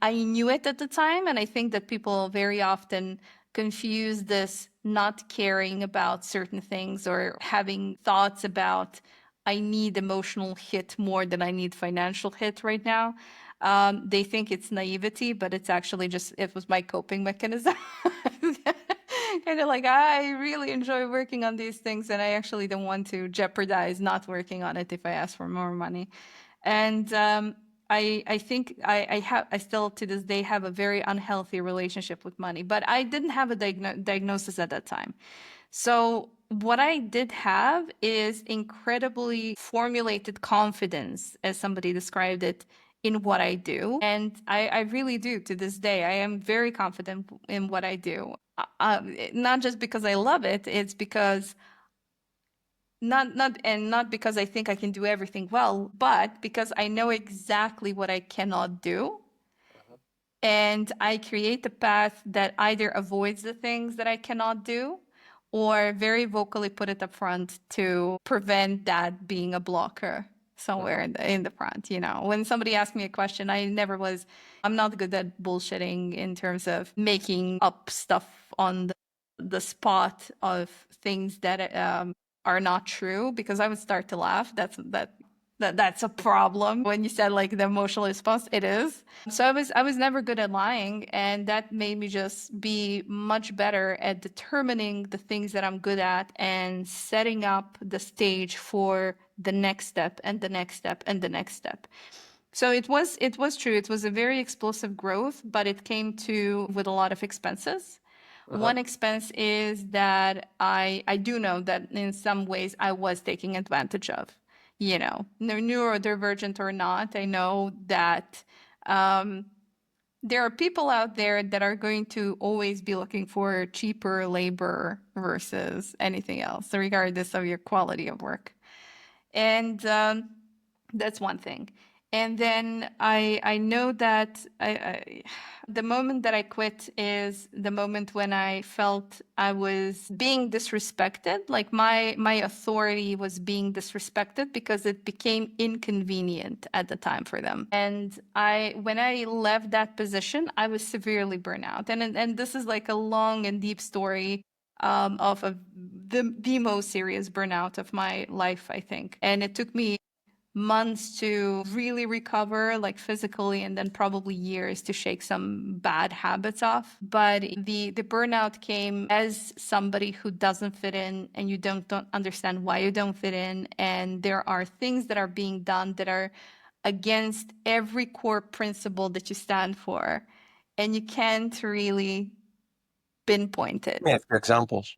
I knew it at the time, and I think that people very often confuse this not caring about certain things or having thoughts about I need emotional hit more than I need financial hit right now. They think it's naivety, but it's actually just it was my coping mechanism. Kind of like I really enjoy working on these things, and I actually don't want to jeopardize not working on it if I ask for more money. And I think I still to this day have a very unhealthy relationship with money, but I didn't have a diagnosis at that time. So what I did have is incredibly formulated confidence, as somebody described it, in what I do. And I really do to this day. I am very confident in what I do. Not just because I love it, it's because not because I think I can do everything well, but because I know exactly what I cannot do. And I create a path that either avoids the things that I cannot do or very vocally put it up front to prevent that being a blocker somewhere in the front. When somebody asked me a question, I'm not good at bullshitting in terms of making up stuff on the spot of things that are not true because I would start to laugh. That's a problem. When you said like the emotional response, it is. So I was never good at lying, and that made me just be much better at determining the things that I'm good at and setting up the stage for the next step and the next step and the next step. So it was true. It was a very explosive growth, but it came to with a lot of expenses. Uh-huh. One expense is that I do know that in some ways I was taking advantage of, neurodivergent or not. I know that there are people out there that are going to always be looking for cheaper labor versus anything else, regardless of your quality of work. And that's one thing. And then I know that the moment that I quit is the moment when I felt I was being disrespected, like my authority was being disrespected because it became inconvenient at the time for them. And when I left that position, I was severely burnt out. And this is like a long and deep story. of the most serious burnout of my life, I think. And it took me months to really recover, like physically, and then probably years to shake some bad habits off. But the burnout came as somebody who doesn't fit in, and you don't understand why you don't fit in, and there are things that are being done that are against every core principle that you stand for, and you can't really pinpoint it. Give me a few examples.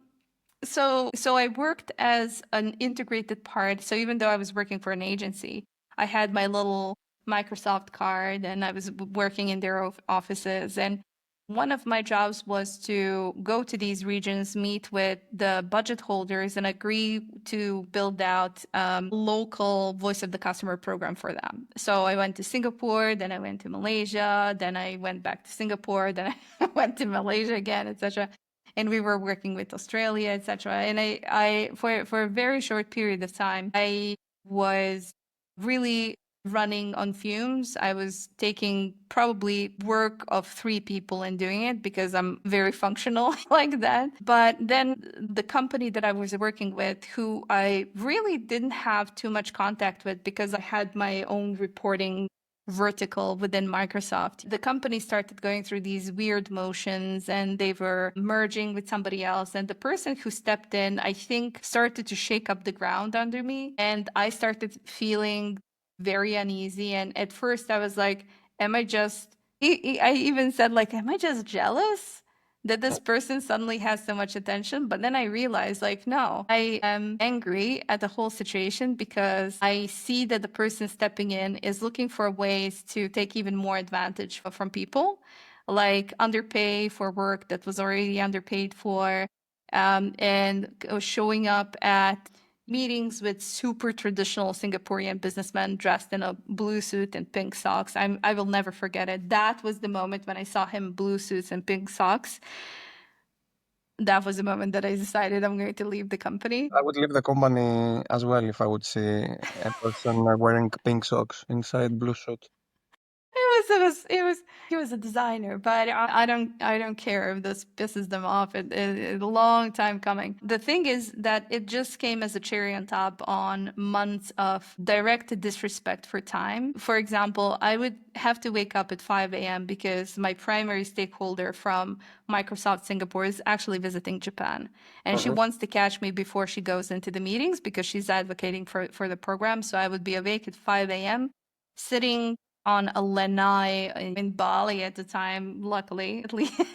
So I worked as an integrated part. So even though I was working for an agency, I had my little Microsoft card and I was working in their offices. And one of my jobs was to go to these regions, meet with the budget holders, and agree to build out local voice of the customer program for them. So I went to Singapore, then I went to Malaysia, then I went back to Singapore, then I went to Malaysia again, etc. And we were working with Australia, etc. And I for a very short period of time, I was really running on fumes. I was taking probably work of 3 people and doing it because I'm very functional like that. But then the company that I was working with, who I really didn't have too much contact with because I had my own reporting vertical within Microsoft. The company started going through these weird motions and they were merging with somebody else. And the person who stepped in, I think, started to shake up the ground under me. And I started feeling very uneasy. And at first I was like, am I just, I even said, like, am I just jealous that this person suddenly has so much attention? But then I realized, like, no, I am angry at the whole situation because I see that the person stepping in is looking for ways to take even more advantage from people, like underpay for work that was already underpaid for, and showing up at meetings with super traditional Singaporean businessmen dressed in a blue suit and pink socks. I will never forget it. That was the moment when I saw him blue suits and pink socks. That was the moment that I decided I'm going to leave the company. I would leave the company as well if I would see a person wearing pink socks inside blue suit. He was a designer, but I don't care if this pisses them off. It's a long time coming. The thing is that it just came as a cherry on top on months of direct disrespect for time. For example, I would have to wake up at 5 a.m. because my primary stakeholder from Microsoft Singapore is actually visiting Japan. And she wants to catch me before she goes into the meetings because she's advocating for the program. So I would be awake at 5 a.m. sitting on a lanai in Bali at the time. Luckily,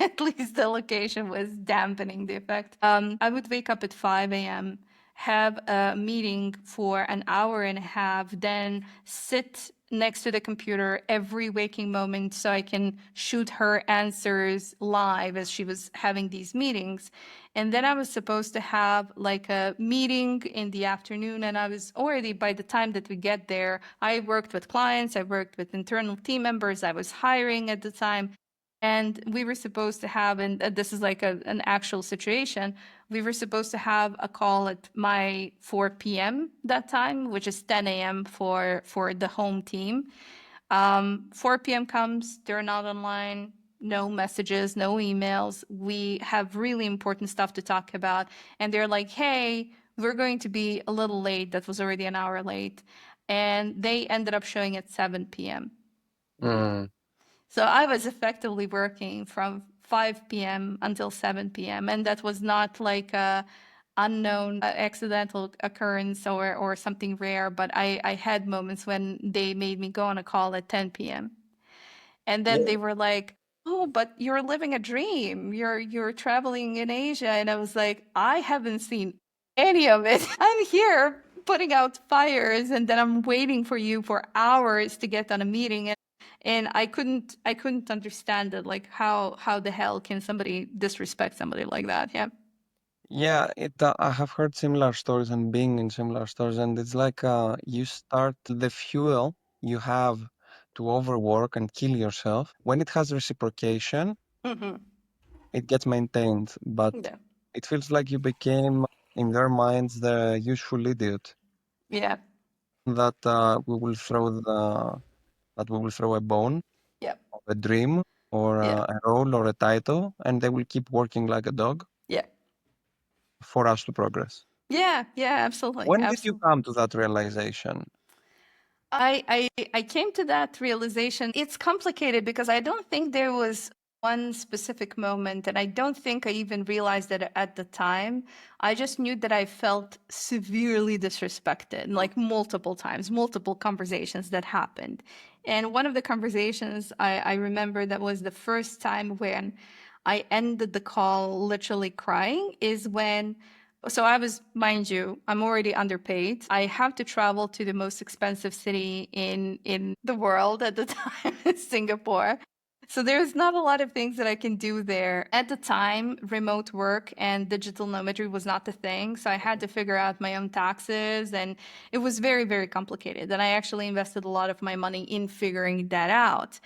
at least the location was dampening the effect. I would wake up at 5 a.m., have a meeting for an hour and a half, then sit next to the computer every waking moment so I can shoot her answers live as she was having these meetings. And then I was supposed to have like a meeting in the afternoon. And I was already, by the time that we get there, I worked with clients, I worked with internal team members, I was hiring at the time. And we were supposed to have, and this is like an actual situation, we were supposed to have a call at my 4 p.m. that time, which is 10 a.m. for the home team. 4 p.m. comes, they're not online, no messages, no emails. We have really important stuff to talk about. And they're like, hey, we're going to be a little late. That was already an hour late. And they ended up showing at 7 p.m. Mm. So I was effectively working from 5 p.m. until 7 p.m. And that was not like a unknown accidental occurrence or something rare, but I had moments when they made me go on a call at 10 p.m. And then Yeah. they were like, "Oh, but you're living a dream. You're traveling in Asia." And I was like, "I haven't seen any of it. I'm here putting out fires and then I'm waiting for you for hours to get on a meeting." And I couldn't understand it. Like how the hell can somebody disrespect somebody like that? Yeah. Yeah, I have heard similar stories and being in similar stories, and it's like you start the fuel you have to overwork and kill yourself. When it has reciprocation, Hmm. it gets maintained, but Yeah. it feels like you became, in their minds, the useful idiot Yeah. that we will throw a bone, Yeah. or a dream, or Yeah. a role, or a title, and they will keep working like a dog. Yeah. for us to progress. Yeah, absolutely. When did you Absolutely. come to that realization? I came to that realization. It's complicated because I don't think there was one specific moment, and I don't think I even realized it at the time. I just knew that I felt severely disrespected, like multiple times, multiple conversations that happened. And one of the conversations I remember that was the first time when I ended the call literally crying is when so I was, mind you, I'm already underpaid. I have to travel to the most expensive city in the world at the time, Singapore. So there's not a lot of things that I can do there. At the time, remote work and digital nomadry was not the thing. So I had to figure out my own taxes, and it was very, very complicated. And I actually invested a lot of my money in figuring that out.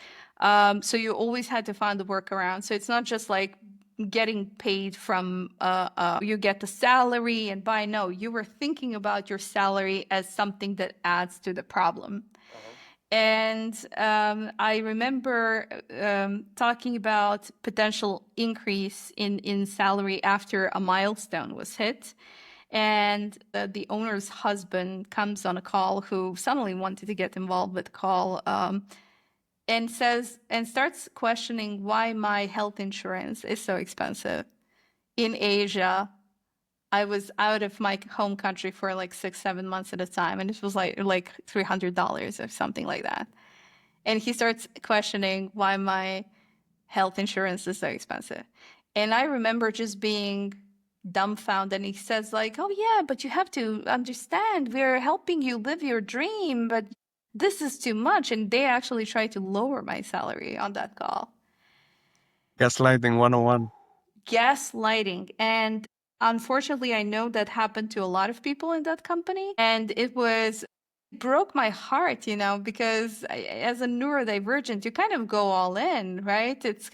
So you always had to find a workaround. So it's not just like getting paid from you get the salary and buy. No, you were thinking about your salary as something that adds to the problem. And I remember talking about potential increase in salary after a milestone was hit. And the owner's husband comes on a call, who suddenly wanted to get involved with the call, and starts questioning why my health insurance is so expensive. In Asia, I was out of my home country for like 6-7 months at a time, and it was like $300 or something like that. And he starts questioning why my health insurance is so expensive. And I remember just being dumbfounded. And he says, like, oh yeah, but you have to understand, we're helping you live your dream, but this is too much. And they actually tried to lower my salary on that call. Gaslighting 101. Gaslighting. And unfortunately, I know that happened to a lot of people in that company. And it broke my heart, because as a neurodivergent, you kind of go all in, right? It's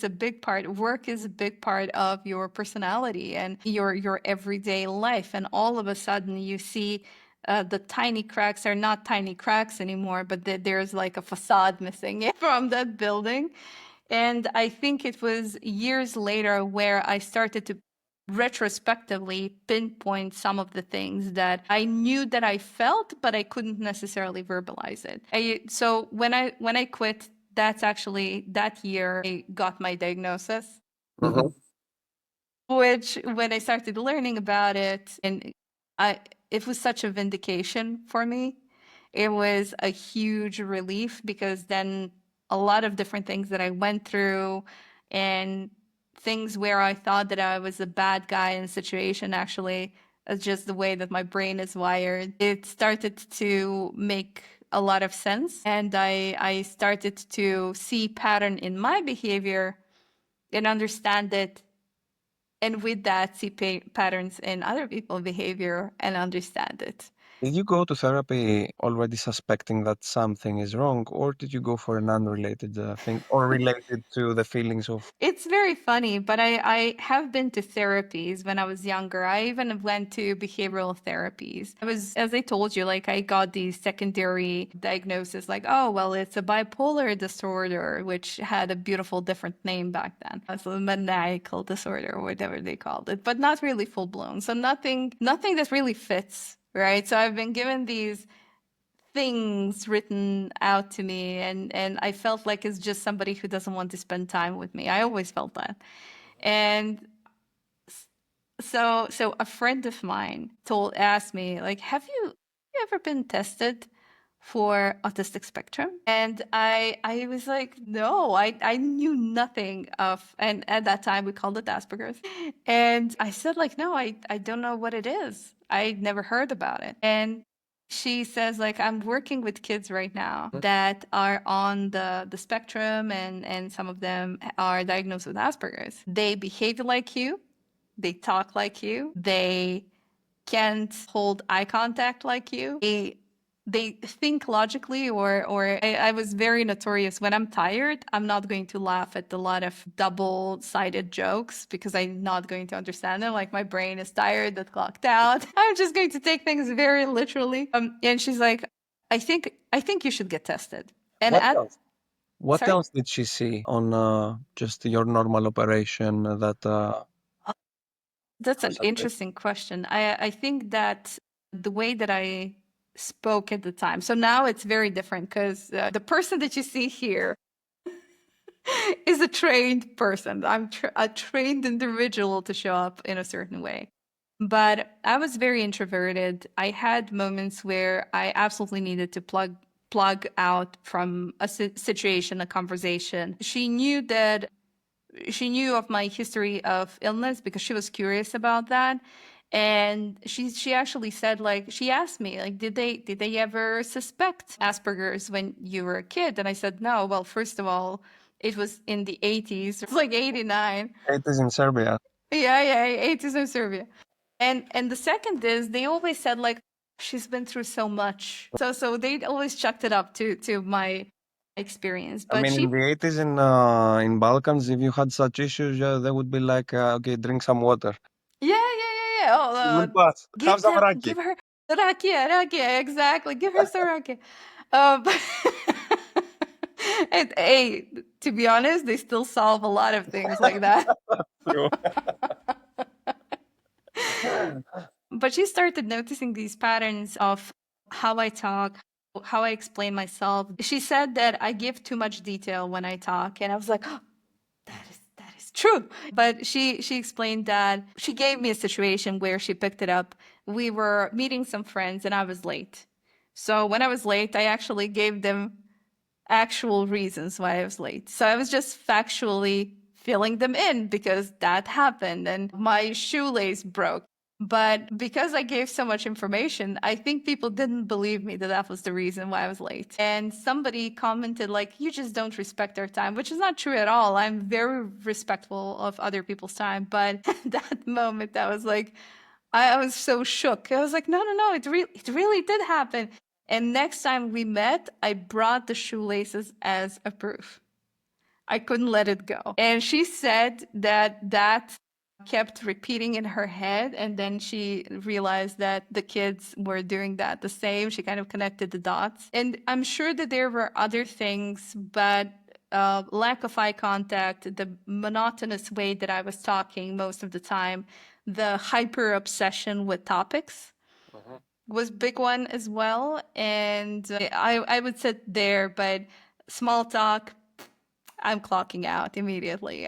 a big part. Work is a big part of your personality and your everyday life. And all of a sudden you see the tiny cracks are not tiny cracks anymore, but there's like a facade missing from that building. And I think it was years later where I started to retrospectively pinpoint some of the things that I knew that I felt, but I couldn't necessarily verbalize it. So when I quit, that's actually that year I got my diagnosis. Which, when I started learning about it, and it was such a vindication for me. It was a huge relief, because then a lot of different things that I went through and things where I thought that I was a bad guy in a situation, actually, it's just the way that my brain is wired. It started to make a lot of sense, and I started to see pattern in my behavior and understand it, and with that see patterns in other people's behavior and understand it. Did you go to therapy already suspecting that something is wrong, or did you go for an unrelated thing, or related to the feelings of? It's very funny, but I have been to therapies when I was younger. I even went to behavioral therapies. I was, as I told you, like I got these secondary diagnoses, like, oh, well, it's a bipolar disorder, which had a beautiful different name back then. So maniacal disorder, or whatever they called it, but not really full blown. So nothing that really fits, right? So I've been given these things written out to me, and I felt like it's just somebody who doesn't want to spend time with me. I always felt that. And so a friend of mine asked me, like, have you ever been tested for autistic spectrum? And I was like, no, I knew nothing of, and at that time we called it Asperger's. And I said, like, no, I don't know what it is. I never heard about it. And she says, like, I'm working with kids right now that are on the spectrum, and some of them are diagnosed with Asperger's. They behave like you, they talk like you, they can't hold eye contact like you. They think logically, or I was very notorious. When I'm tired, I'm not going to laugh at a lot of double-sided jokes, because I'm not going to understand them. Like, my brain is tired, that's clocked out. I'm just going to take things very literally. And she's like, I think you should get tested. And What else? What sorry? else did she see on just your normal operation that That's an How's that been? interesting question. I think that the way that I spoke at the time, so now it's very different because the person that you see here is a trained person. I'm a trained individual to show up in a certain way. But I was very introverted. I had moments where I absolutely needed to plug out from a situation, a conversation. She knew of my history of illness because she was curious about that. And she actually said, like, she asked me, like, did they ever suspect Asperger's when you were a kid? And I said no. Well, first of all, it was in the 80s. It's like 89. It is in Serbia. Yeah, 80s in Serbia. And the second is they always said, like, she's been through so much. So they always chucked it up to my experience. I But mean, in she the 80s in Balkans, if you had such issues, yeah, they would be like, okay, drink some water. Yeah. Oh, It will pass. Have some raki. give her rakia, exactly. Give her some rakia. But and hey, to be honest, they still solve a lot of things like that. True. But she started noticing these patterns of how I talk, how I explain myself. She said that I give too much detail when I talk, and I was like, that is true. But she explained that she gave me a situation where she picked it up. We were meeting some friends and I was late. So when I was late, I actually gave them actual reasons why I was late. So I was just factually filling them in because that happened and my shoelace broke. But because I gave so much information, I think people didn't believe me that that was the reason why I was late. And somebody commented, like, you just don't respect our time, which is not true at all. I'm very respectful of other people's time. But at that moment, I was like, I was so shook. I was like, no, it really did happen. And next time we met, I brought the shoelaces as a proof. I couldn't let it go. And she said that kept repeating in her head. And then she realized that the kids were doing that the same. She kind of connected the dots. And I'm sure that there were other things, but lack of eye contact, the monotonous way that I was talking most of the time, the hyper obsession with topics was big one as well. And I would sit there, but small talk, I'm clocking out immediately.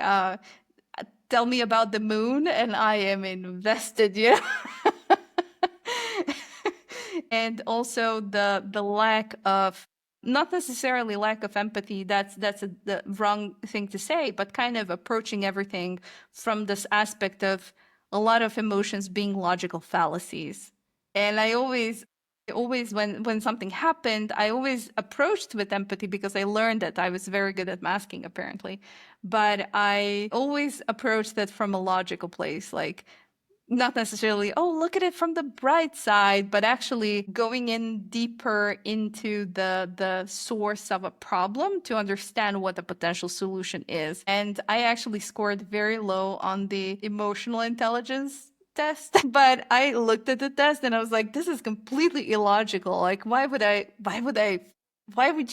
Tell me about the moon, and I am invested. You know. And also the lack of, not necessarily lack of empathy, that's the wrong thing to say, but kind of approaching everything from this aspect of a lot of emotions being logical fallacies. And I always when something happened, I always approached with empathy because I learned that I was very good at masking, apparently. But I always approached that from a logical place, like, not necessarily, oh, look at it from the bright side, but actually going in deeper into the source of a problem to understand what the potential solution is. And I actually scored very low on the emotional intelligence test. But I looked at the test and I was like, this is completely illogical. Like, why would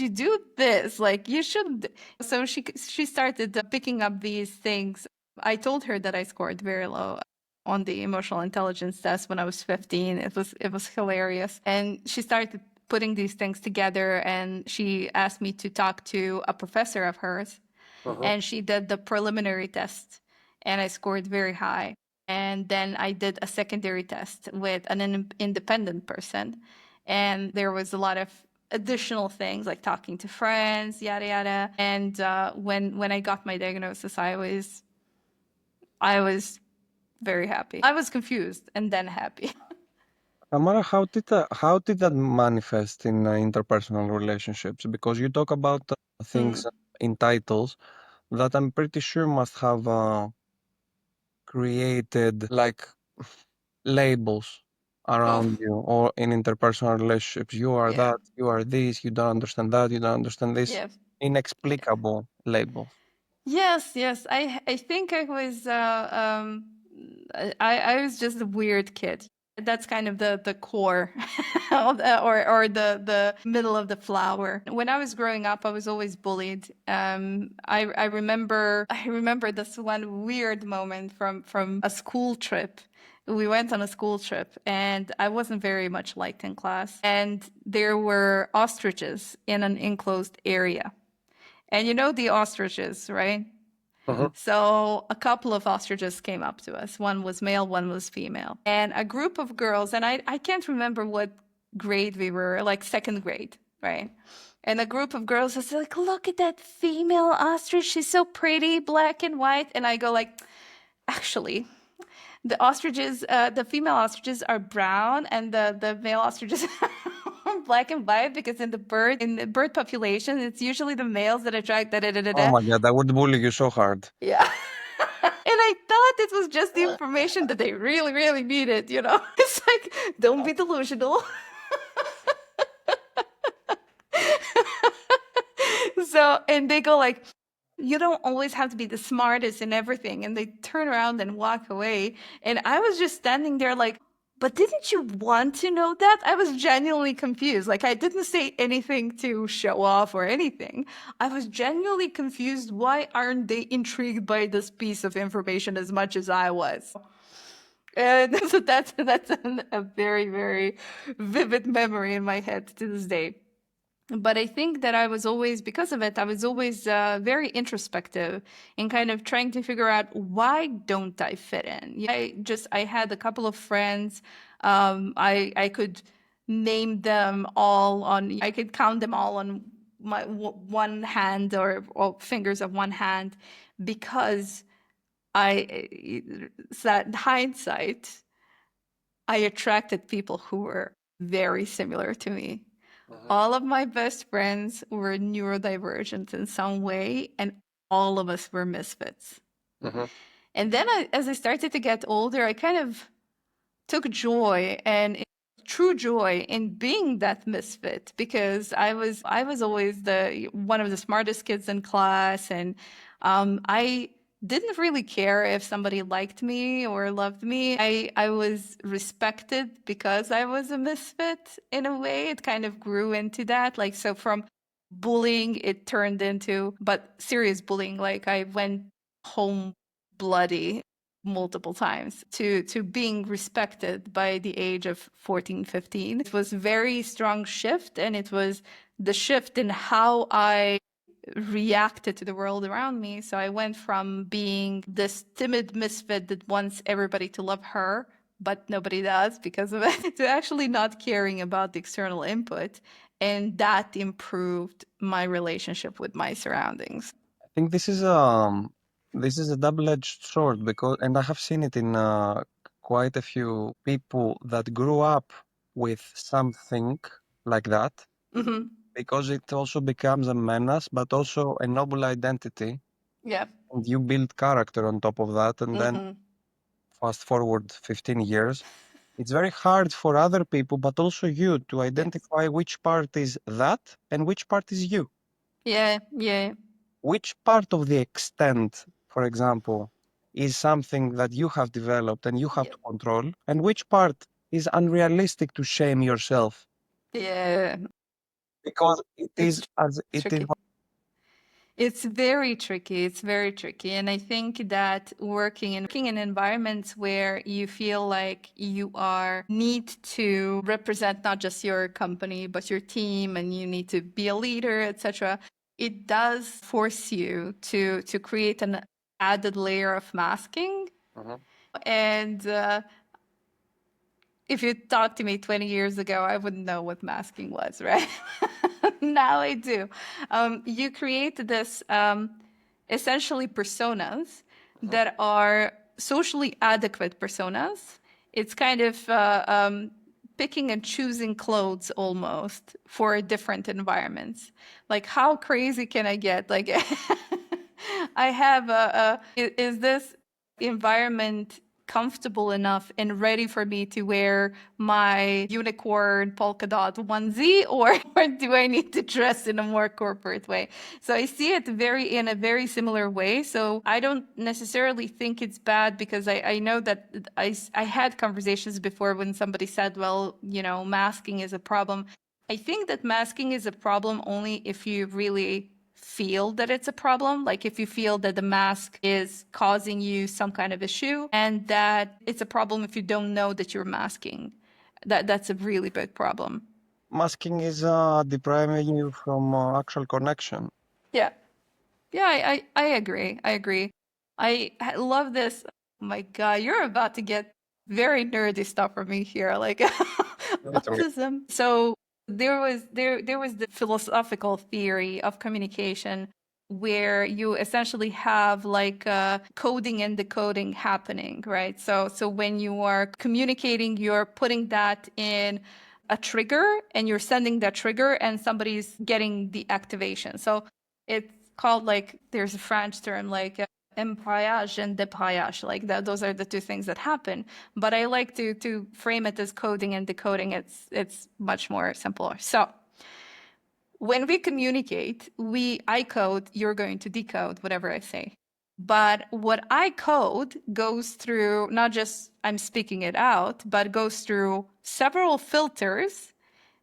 you do this? Like, you shouldn't. So she started picking up these things. I told her that I scored very low on the emotional intelligence test when I was 15. It was hilarious. And she started putting these things together, and she asked me to talk to a professor of hers, and she did the preliminary test, and I scored very high. And then I did a secondary test with an independent person, and there was a lot of additional things like talking to friends, yada yada. And when I got my diagnosis, I was very happy. I was confused and then happy. Tamara, how did that manifest in interpersonal relationships? Because you talk about things in titles that I'm pretty sure must have created like labels Oh, around you or in interpersonal relationships. You are yeah. that, you are this, you don't understand that, you don't understand this. Yes. Inexplicable labels. Yes. I think I was I was just a weird kid. That's kind of the core of or the middle of the flower. When I was growing up, I was always bullied. I remember this one weird moment from a school trip. We went on a school trip and I wasn't very much liked in class. And there were ostriches in an enclosed area. And you know the ostriches, right? So a couple of ostriches came up to us. One was male, one was female. And a group of girls, and I can't remember what grade we were, like second grade, right? And a group of girls was like, look at that female ostrich. She's so pretty, black and white. And I go like, actually, the female ostriches are brown and the male ostriches are black and white because in the bird population, it's usually the males that attract da da da da Oh da. my God, I would bully you so hard. Yeah. And I thought it was just the information that they really, really needed, you know? It's like, don't be delusional. So, and they go like, you don't always have to be the smartest in everything. And they turn around and walk away. And I was just standing there like, but didn't you want to know that? I was genuinely confused. Like, I didn't say anything to show off or anything. I was genuinely confused. Why aren't they intrigued by this piece of information as much as I was? And so that's a very, very vivid memory in my head to this day. But I think that I was always, because of it, I was always very introspective in kind of trying to figure out why don't I fit in. I had a couple of friends. I could name them all on. I could count them all on my one hand or fingers of one hand, because that hindsight, I attracted people who were very similar to me. All of my best friends were neurodivergent in some way, and all of us were misfits. And then as I started to get older, I kind of took joy and true joy in being that misfit, because I was always the one of the smartest kids in class, and I didn't really care if somebody liked me or loved me. I was respected because I was a misfit in a way. It kind of grew into that. Like, so from bullying, it turned into, but serious bullying. Like, I went home bloody multiple times to being respected by the age of 14, 15. It was a very strong shift, and it was the shift in how I reacted to the world around me. So I went from being this timid misfit that wants everybody to love her, but nobody does because of it, to actually not caring about the external input. And that improved my relationship with my surroundings. I think this is a double-edged sword, because, and I have seen it in quite a few people that grew up with something like that, Mm-hmm. because it also becomes a menace, but also a noble identity, Yeah. and you build character on top of that, and then Mm-hmm. fast forward 15 years, it's very hard for other people, but also you, to Yes. identify which part is that and which part is you. Yeah. Yeah. Which part of the extent, for example, is something that you have developed and you have Yeah. to control, and which part is unrealistic to shame yourself, Yeah. because it It's is as it is. tricky. It's very tricky. It's very tricky. And I think that working in environments where you feel like you are need to represent not just your company, but your team, and you need to be a leader, etc., it does force you to create an added layer of masking. And if you talked to me 20 years ago, I wouldn't know what masking was, right? Now I do. You create this essentially personas that are socially adequate personas. It's kind of picking and choosing clothes almost for different environments. Like, how crazy can I get? Like, I have is this environment comfortable enough and ready for me to wear my unicorn polka dot onesie, or do I need to dress in a more corporate way? So I see it in a very similar way. So I don't necessarily think it's bad, because I know that I had conversations before when somebody said, well, masking is a problem. I think that masking is a problem only if you really feel that it's a problem, like if you feel that the mask is causing you some kind of issue, and that it's a problem if you don't know that you're masking. That's a really big problem. Masking is depriving you from actual connection. Yeah. Yeah, I agree. I agree. I love this. Oh my God, you're about to get very nerdy stuff from me here, like Literally. autism. So there was the philosophical theory of communication, where you essentially have like coding and decoding happening, right? So when you are communicating, you're putting that in a trigger, and you're sending that trigger, and somebody's getting the activation. So it's called, like, there's a French term like embrayage and débrayage, like that. Those are the two things that happen. But I like to frame it as coding and decoding. It's much more simpler. So when we communicate, I code, you're going to decode whatever I say. But what I code goes through, not just I'm speaking it out, but goes through several filters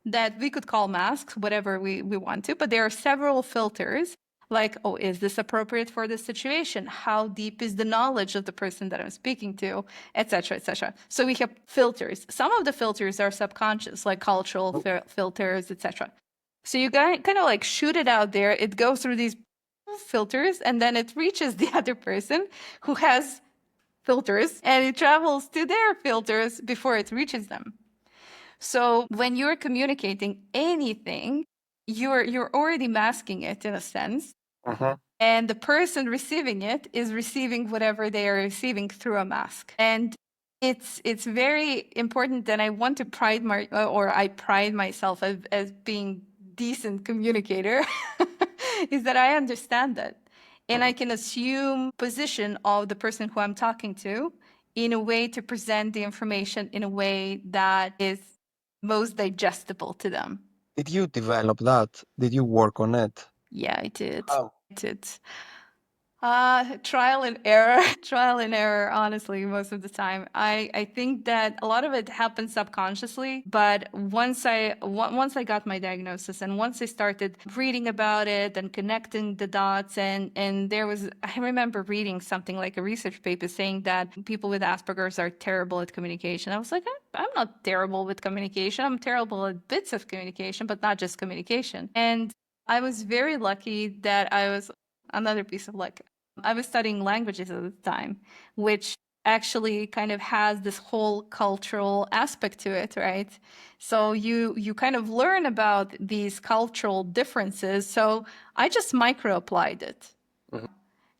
that we could call masks, whatever we want to, but there are several filters, like, oh, is this appropriate for this situation? How deep is the knowledge of the person that I'm speaking to, etc., etc. So we have filters. Some of the filters are subconscious, like cultural filters, etc. So you kind of like shoot it out there, it goes through these filters, and then it reaches the other person who has filters, and it travels to their filters before it reaches them. So when you're communicating anything, you're already masking it in a sense. And the person receiving it is receiving whatever they are receiving through a mask. And it's very important, and I want to I pride myself as being decent communicator, is that I understand that. And I can assume position of the person who I'm talking to in a way to present the information in a way that is most digestible to them. Did you develop that? Did you work on it? Yeah, I did. How? I did. Trial and error. Trial and error, honestly, most of the time. I think that a lot of it happens subconsciously, but once I got my diagnosis, and once I started reading about it and connecting the dots, and I remember reading something like a research paper saying that people with Asperger's are terrible at communication. I was like, I'm not terrible with communication. I'm terrible at bits of communication, but not just communication. And I was very lucky that another piece of luck. I was studying languages at the time, which actually kind of has this whole cultural aspect to it, right? So you kind of learn about these cultural differences. So I just micro applied it.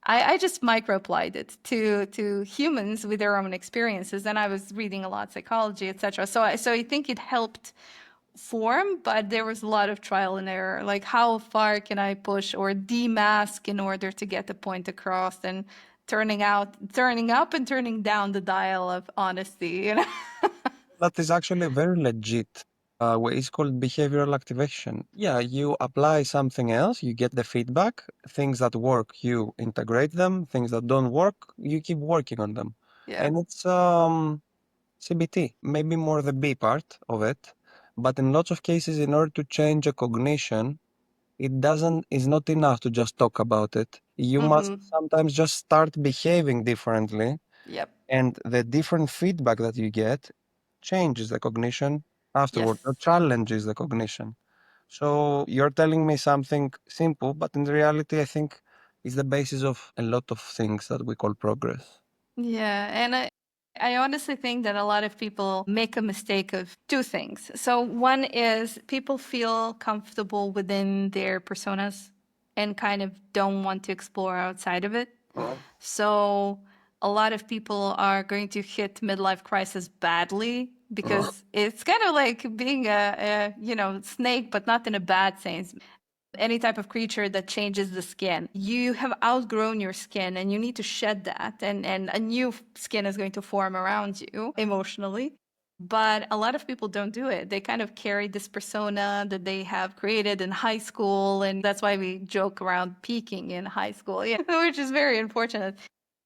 I just micro applied it to humans with their own experiences, and I was reading a lot of psychology, etc. So I think it helped form, but there was a lot of trial and error. Like, how far can I push or demask in order to get the point across, and turning up and turning down the dial of honesty. That is actually very legit. It's called behavioral activation. Yeah, you apply something else, you get the feedback. Things that work, you integrate them. Things that don't work, you keep working on them. Yeah. And it's CBT, maybe more the B part of it. But in lots of cases, in order to change a cognition, it's not enough to just talk about it. You must sometimes just start behaving differently, Yep. and the different feedback that you get changes the cognition afterward, Yes. or challenges the cognition. So you're telling me something simple, but in reality, I think it's the basis of a lot of things that we call progress. Yeah, and I honestly think that a lot of people make a mistake of two things. So one is people feel comfortable within their personas and kind of don't want to explore outside of it. So a lot of people are going to hit midlife crisis badly because it's kind of like being a snake, but not in a bad sense. any type of creature that changes the skin. You have outgrown your skin and you need to shed that, and a new skin is going to form around you emotionally. But a lot of people don't do it. They kind of carry this persona that they have created in high school, and that's why we joke around peaking in high school, yeah, which is very unfortunate.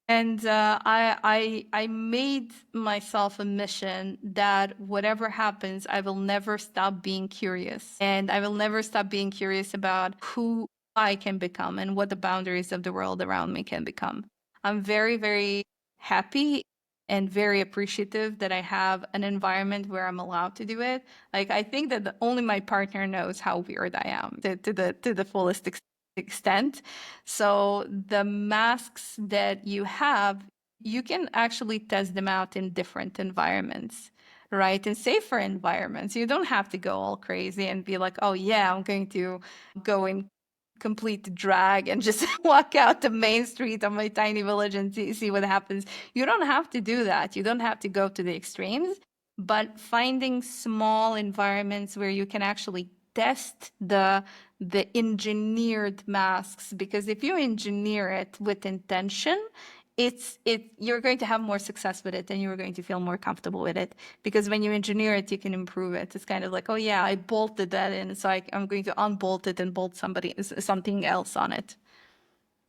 And I made myself a mission that whatever happens, I will never stop being curious. And I will never stop being curious about who I can become and what the boundaries of the world around me can become. I'm very, very happy and very appreciative that I have an environment where I'm allowed to do it. Like, I think that only my partner knows how weird I am to the fullest extent. So the masks that you have, you can actually test them out in different environments, right? In safer environments. You don't have to go all crazy and be like, oh yeah, I'm going to go in complete drag and just walk out the main street of my tiny village and see what happens. You don't have to do that. You don't have to go to the extremes, but finding small environments where you can actually test the engineered masks, because if you engineer it with intention, you're going to have more success with it and you're going to feel more comfortable with it, because when you engineer it you can improve it. It's kind of like, oh yeah, I bolted that in, so I'm going to unbolt it and bolt something else on it.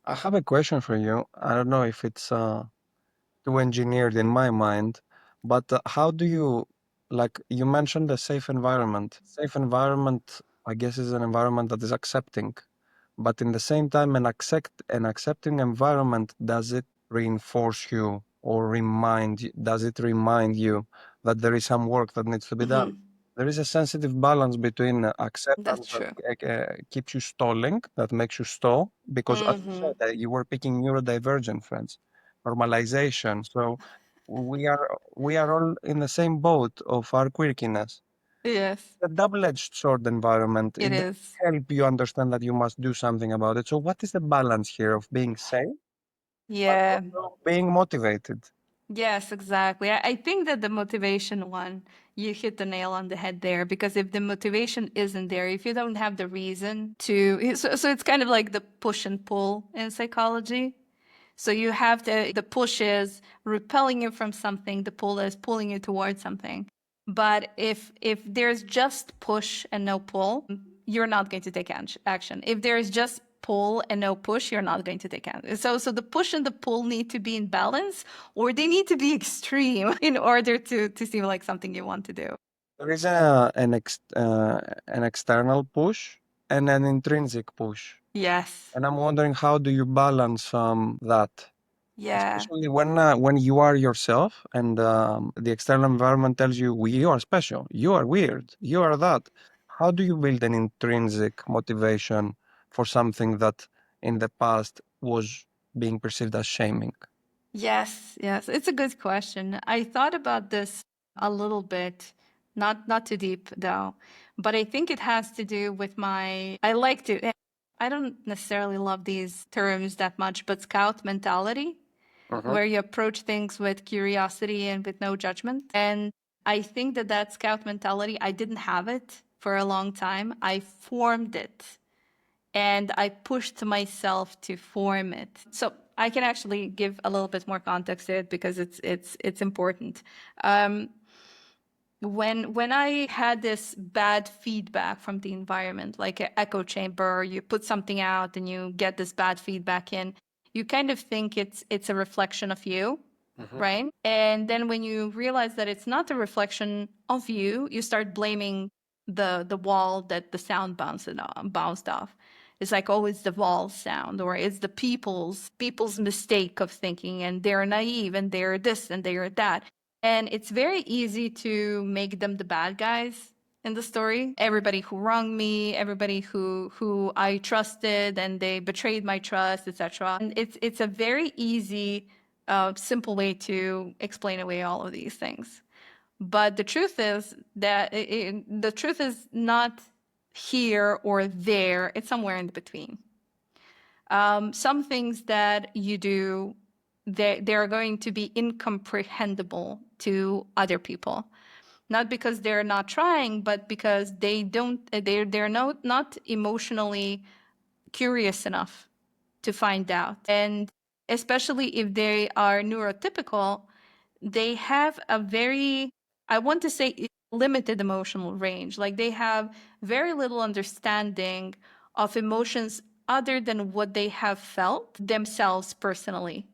I have a question for you. I don't know if it's too engineered in my mind, but how do you, like you mentioned a safe environment. Safe environment, I guess, is an environment that is accepting. But in the same time, an accepting environment, does it reinforce you or does it remind you that there is some work that needs to be done? There is a sensitive balance between That's acceptance that true. keeps you stalling, that makes you stall, because as you said, you were picking neurodivergent friends, normalization. So we are all in the same boat of our quirkiness. Yes, A double-edged sword environment. it It does is. help you understand that you must do something about it. So what is the balance here of being safe but Yeah. also being motivated? Yes, exactly. I think that the motivation one, you hit the nail on the head there, because if the motivation isn't there, if you don't have the reason to, so it's kind of like the push and pull in psychology. So you have the push is repelling you from something, the pull is pulling you towards something. But if there's just push and no pull, you're not going to take action. If there's just pull and no push, you're not going to take action. So the push and the pull need to be in balance, or they need to be extreme in order to seem like something you want to do. There is an external push and an intrinsic push. Yes. And I'm wondering, how do you balance that? Yeah. Especially when you are yourself and the external environment tells you, "Well, you are special, you are weird, you are that." How do you build an intrinsic motivation for something that in the past was being perceived as shaming? Yes, yes. It's a good question. I thought about this a little bit, not too deep though, but I think it has to do with I don't necessarily love these terms that much, but scout mentality, Mhm. where you approach things with curiosity and with no judgment. And I think that scout mentality, I didn't have it for a long time. I formed it and I pushed myself to form it. So I can actually give a little bit more context to it because it's important. Um, when I had this bad feedback from the environment, like an echo chamber, you put something out and you get this bad feedback in, you kind of think it's a reflection of you, right? And then when you realize that it's not a reflection of you, you start blaming the wall that the sound bounced off. It's like, oh, it's the wall sound, or it's the people's mistake of thinking, and they're naive, and they're this, and they're that. And it's very easy to make them the bad guys in the story. Everybody who wronged me, everybody who I trusted and they betrayed my trust, etc. And it's a very easy, simple way to explain away all of these things. But the truth is that the truth is not here or there. It's somewhere in between. Some things that you do, they're going to be incomprehensible to other people. not because they're not trying, but because they're not emotionally curious enough to find out. And especially if they are neurotypical, they have a very, I want to say, limited emotional range. Like they have very little understanding of emotions other than what they have felt themselves personally.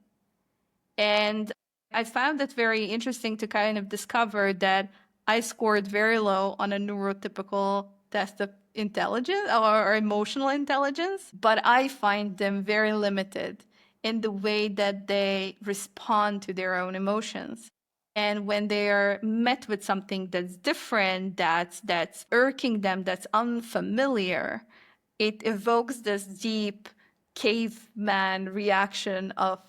And I found it very interesting to kind of discover that I scored very low on a neurotypical test of intelligence or emotional intelligence, but I find them very limited in the way that they respond to their own emotions. And when they are met with something that's different, that's irking them, that's unfamiliar, it evokes this deep caveman reaction of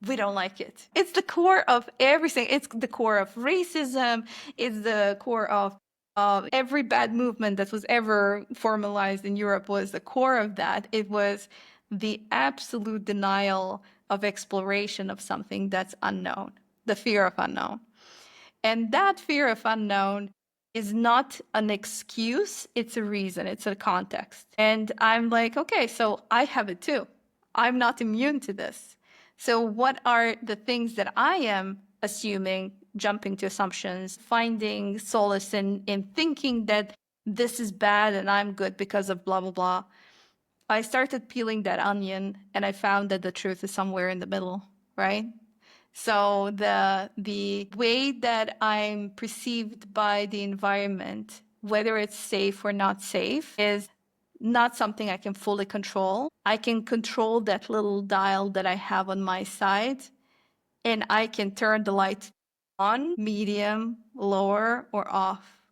we don't like it. It's the core of everything. It's the core of racism. It's the core of every bad movement that was ever formalized in Europe was the core of that. It was the absolute denial of exploration of something that's unknown, the fear of unknown. And that fear of unknown is not an excuse, it's a reason, it's a context. And I'm like, okay, so I have it too. I'm not immune to this. So, what are the things that I am assuming, jumping to assumptions, finding solace in thinking that this is bad and I'm good because of blah, blah, blah? I started peeling that onion and I found that the truth is somewhere in the middle, right? So the way that I'm perceived by the environment, whether it's safe or not safe, is not something I can fully control. I can control that little dial that I have on my side, and I can turn the light on, medium, lower, or off.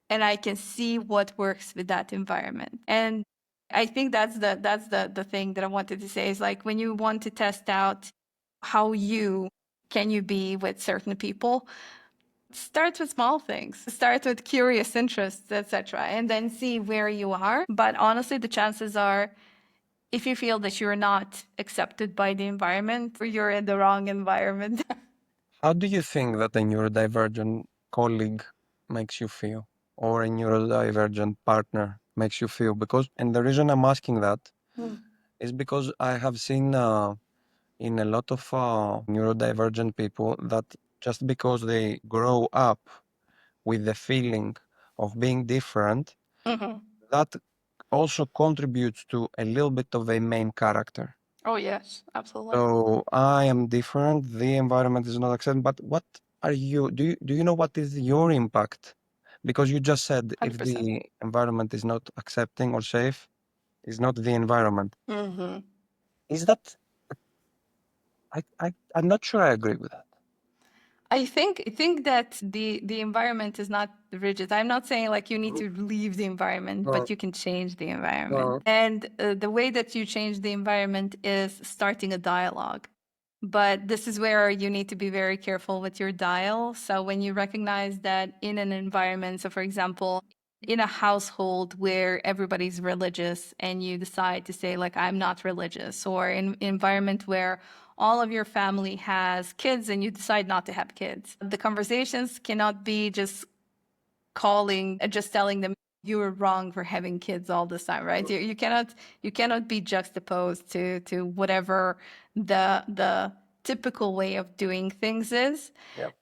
And I can see what works with that environment. And I think that's the thing that I wanted to say is like when you want to test out how you can you be with certain people, start with small things, start with curious interests, etc., and then see where you are. But honestly, the chances are if you feel that you're not accepted by the environment or you're in the wrong environment. How do you think that a neurodivergent colleague makes you feel, or a neurodivergent partner makes you feel? Because, and the reason I'm asking that is because I have seen in a lot of neurodivergent people that just because they grow up with the feeling of being different, Mhm. that also contributes to a little bit of a main character. Oh yes, absolutely. So I am different, the environment is not accepted, but what are you, do you know what is your impact? Because you just said if 100%. the environment is not accepting or safe, is not the environment. Mm-hmm. Is that, I'm not sure I agree with that. I think that the environment is not rigid. I'm not saying like you need to leave the environment, but you can change the environment. And the way that you change the environment is starting a dialogue. But this is where you need to be very careful with your dial. So when you recognize that in an environment, so for example, in a household where everybody's religious and you decide to say like I'm not religious, or in an environment where all of your family has kids and you decide not to have kids, the conversations cannot be just calling and just telling them you were wrong for having kids all this time, right? You cannot be juxtaposed to whatever the typical way of doing things is. Yep.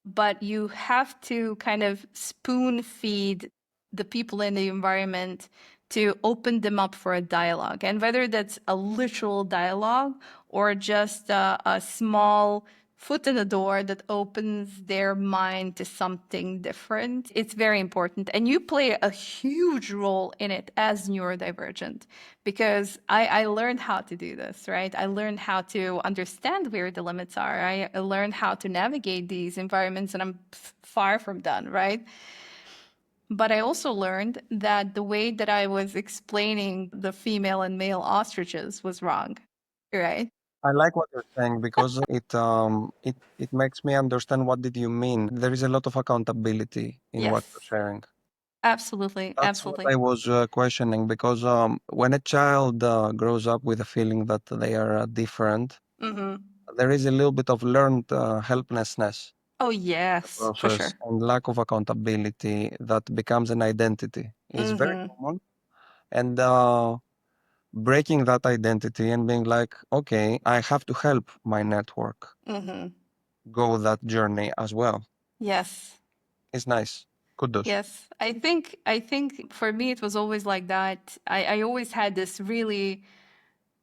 But you have to kind of spoon feed the people in the environment to open them up for a dialogue. And whether that's a literal dialogue or just a small foot in the door that opens their mind to something different, it's very important. And you play a huge role in it as neurodivergent because I learned how to do this, right? I learned how to understand where the limits are. I learned how to navigate these environments, and I'm far from done, right? But I also learned that the way that I was explaining the female and male ostriches was wrong, right? I like what you're saying because it makes me understand what did you mean. There is a lot of accountability in what you're Yes, sharing. absolutely, That's what absolutely. I was questioning because when a child grows up with a feeling that they are different, Hmm. there is a little bit of learned helplessness. Oh, yes, for process sure. and lack of accountability that becomes an identity is very Mm-hmm. common. And breaking that identity and being like, okay, I have to help my network Mm-hmm. go that journey as well. Yes. It's nice. Kudos. Yes. I think for me it was always like that. I always had this really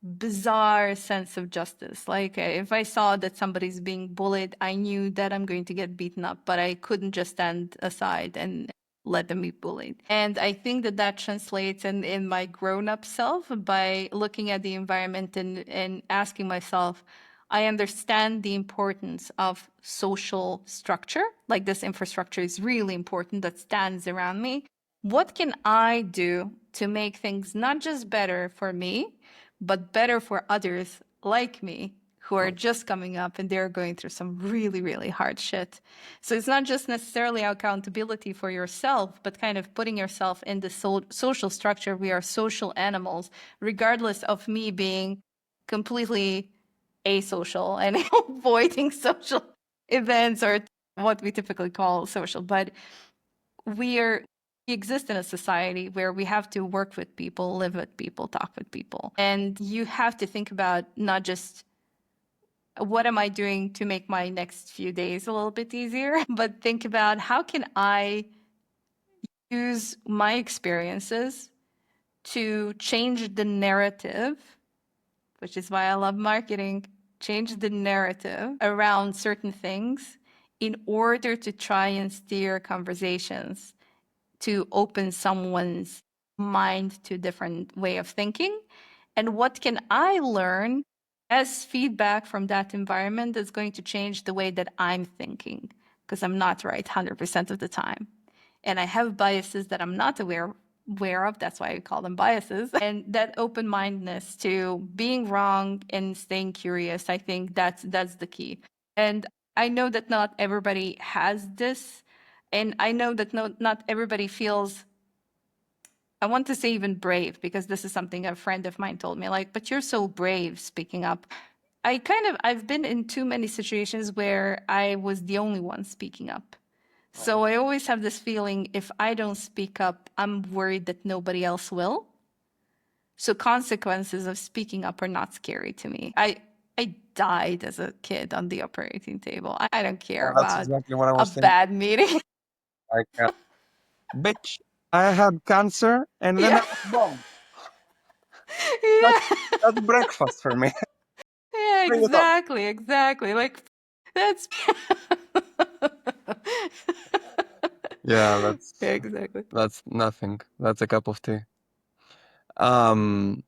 bizarre sense of justice. Like if I saw that somebody's being bullied, I knew that I'm going to get beaten up, but I couldn't just stand aside and let them be bullied. And I think that that translates in my grown-up self by looking at the environment and asking myself, I understand the importance of social structure. Like this infrastructure is really important that stands around me. What can I do to make things not just better for me, but better for others like me who are just coming up and they're going through some really, really hard shit. So it's not just necessarily accountability for yourself, but kind of putting yourself in the social structure. We are social animals, regardless of me being completely asocial and avoiding social events or what we typically call social. But we exist in a society where we have to work with people, live with people, talk with people. And you have to think about not just what am I doing to make my next few days a little bit easier, but think about how can I use my experiences to change the narrative, which is why I love marketing, change the narrative around certain things in order to try and steer conversations to open someone's mind to a different way of thinking. And what can I learn as feedback from that environment that's going to change the way that I'm thinking? Because I'm not right 100% of the time. And I have biases that I'm not aware of. That's why I call them biases. And that open mindedness to being wrong and staying curious, I think that's the key. And I know that not everybody has this. And I know that not everybody feels, I want to say even brave, because this is something a friend of mine told me, like, but you're so brave speaking up. I've been in too many situations where I was the only one speaking up. So I always have this feeling if I don't speak up, I'm worried that nobody else will. So consequences of speaking up are not scary to me. I died as a kid on the operating table. I don't care Yeah, that's about exactly what I a was thinking. bad meeting. Like, bitch, I had cancer and then Yeah. I was born. That's, Yeah. that's breakfast for me. Yeah, Bring it on. exactly. Like that's Yeah, yeah, exactly. that's nothing. That's a cup of tea. Um,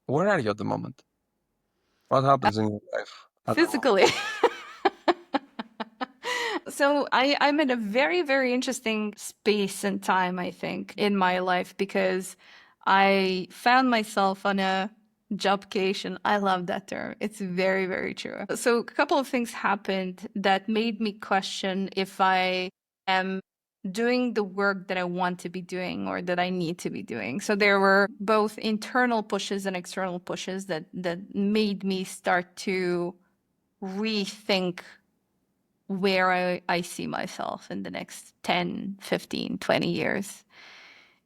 where are you at the moment? What happens in your life at the moment? Physically. So I'm in a very, very interesting space and time, I think, in my life because I found myself on a jobcation. I love that term. It's very, very true. So a couple of things happened that made me question if I am doing the work that I want to be doing or that I need to be doing. So there were both internal pushes and external pushes that made me start to rethink where I see myself in the next 10, 15, 20 years.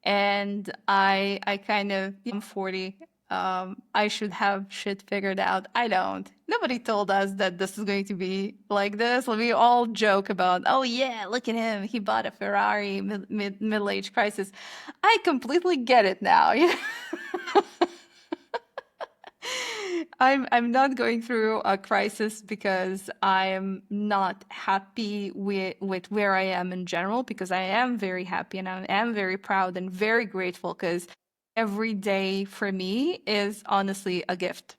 And I kind of, I'm 40. I should have shit figured out. I don't. Nobody told us that this is going to be like this. We all joke about, oh yeah, look at him. He bought a Ferrari, middle-age crisis. I completely get it now. I'm not going through a crisis because I'm not happy with where I am in general, because I am very happy and I am very proud and very grateful because every day for me is honestly a gift.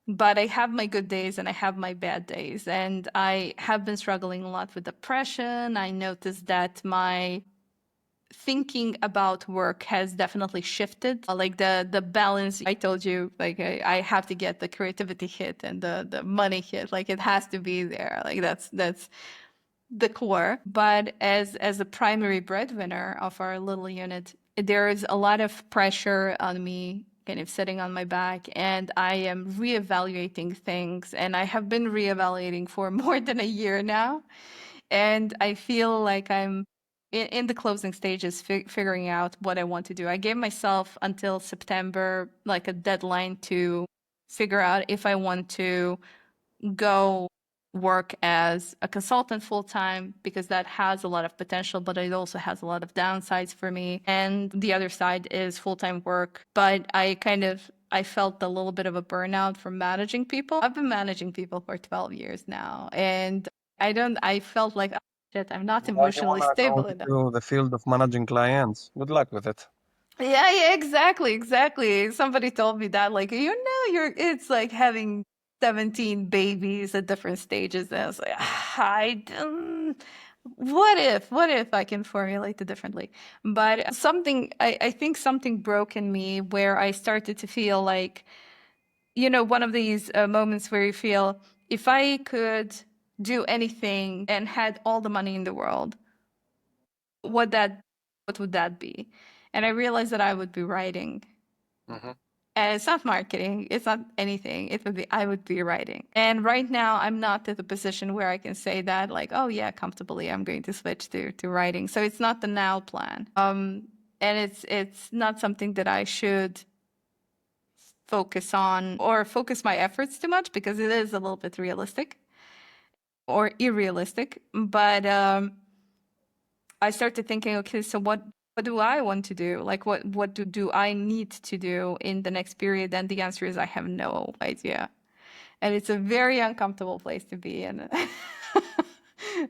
But I have my good days and I have my bad days. And I have been struggling a lot with depression. I noticed that my thinking about work has definitely shifted. Like the balance I told you, like I have to get the creativity hit and the money hit. Like it has to be there. Like that's the core. But as a primary breadwinner of our little unit, there is a lot of pressure on me kind of sitting on my back, and I am reevaluating things. And I have been reevaluating for more than a year now. And I feel like I'm in the closing stages, figuring out what I want to do. I gave myself until September, like a deadline to figure out if I want to go work as a consultant full time, because that has a lot of potential, but it also has a lot of downsides for me. And the other side is full time work. But I felt a little bit of a burnout from managing people. I've been managing people for 12 years now, and I felt like, oh, shit, I'm not Now you emotionally wanna go stable enough. into the field of managing clients. Good luck with it. Yeah, exactly, exactly. Somebody told me that, like, it's like having 17 babies at different stages. And I was like, what if I can formulate it differently? But I think something broke in me where I started to feel like, one of these moments where you feel, if I could do anything and had all the money in the world, what that what would that be? And I realized that I would be writing. Hmm. And it's not marketing, it's not anything. I would be writing. And right now I'm not at the position where I can say that, like, oh yeah, comfortably I'm going to switch to writing. So it's not the now plan. And it's not something that I should focus on or focus my efforts too much, because it is a little bit realistic or irrealistic. But I started thinking, okay, so what do I want to do? Like, what do I need to do in the next period? And the answer is, I have no idea. And it's a very uncomfortable place to be in.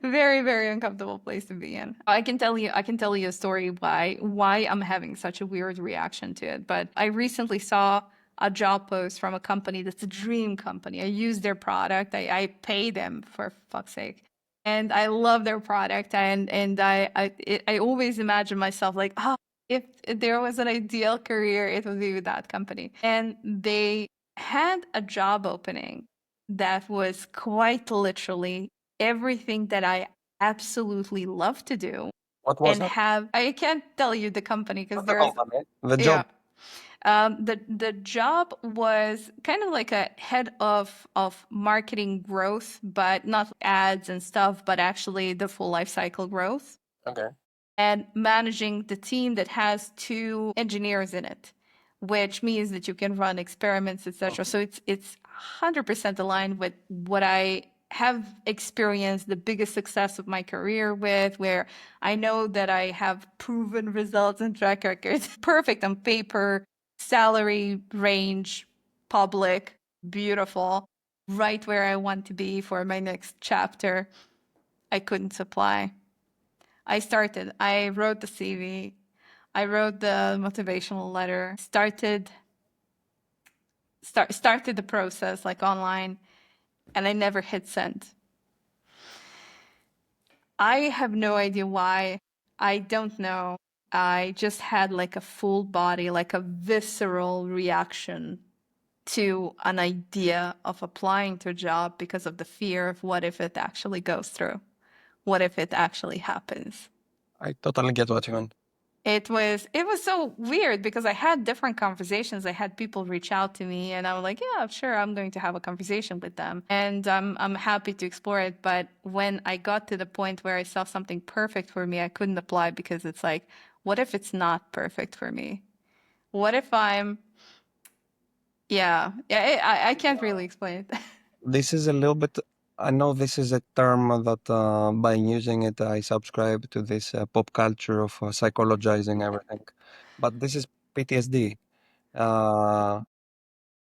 Very, very uncomfortable place to be in. I can tell you a story why I'm having such a weird reaction to it. But I recently saw a job post from a company that's a dream company. I use their product. I pay them, for fuck's sake. And I love their product. And I always imagine myself like, oh, if there was an ideal career, it would be with that company. And they had a job opening that was quite literally everything that I absolutely love to do What was and it? have. I can't tell you the company because Not the there's, company. The yeah. job. The job was kind of like a head of marketing growth, but not ads and stuff, but actually the full life cycle growth, Okay. and managing the team that has 2 engineers in it, which means that you can run experiments, etc. So it's 100% aligned with what I have experienced the biggest success of my career with, where I know that I have proven results and track records. Perfect on paper, salary range, public, beautiful, right where I want to be for my next chapter. I couldn't supply. I wrote the CV, I wrote the motivational letter, started the process like online, and I never hit send. I have no idea why. I don't know. I just had like a full body, like a visceral reaction to an idea of applying to a job because of the fear of what if it actually goes through? What if it actually happens? I totally get what you mean. It was so weird because I had different conversations. I had people reach out to me and I was like, yeah, sure, I'm going to have a conversation with them. And I'm happy to explore it. But when I got to the point where I saw something perfect for me, I couldn't apply because it's like, what if it's not perfect for me? What if yeah, I can't really explain it. This is a little bit. I know this is a term that by using it, I subscribe to this pop culture of psychologizing everything. But this is PTSD. Uh,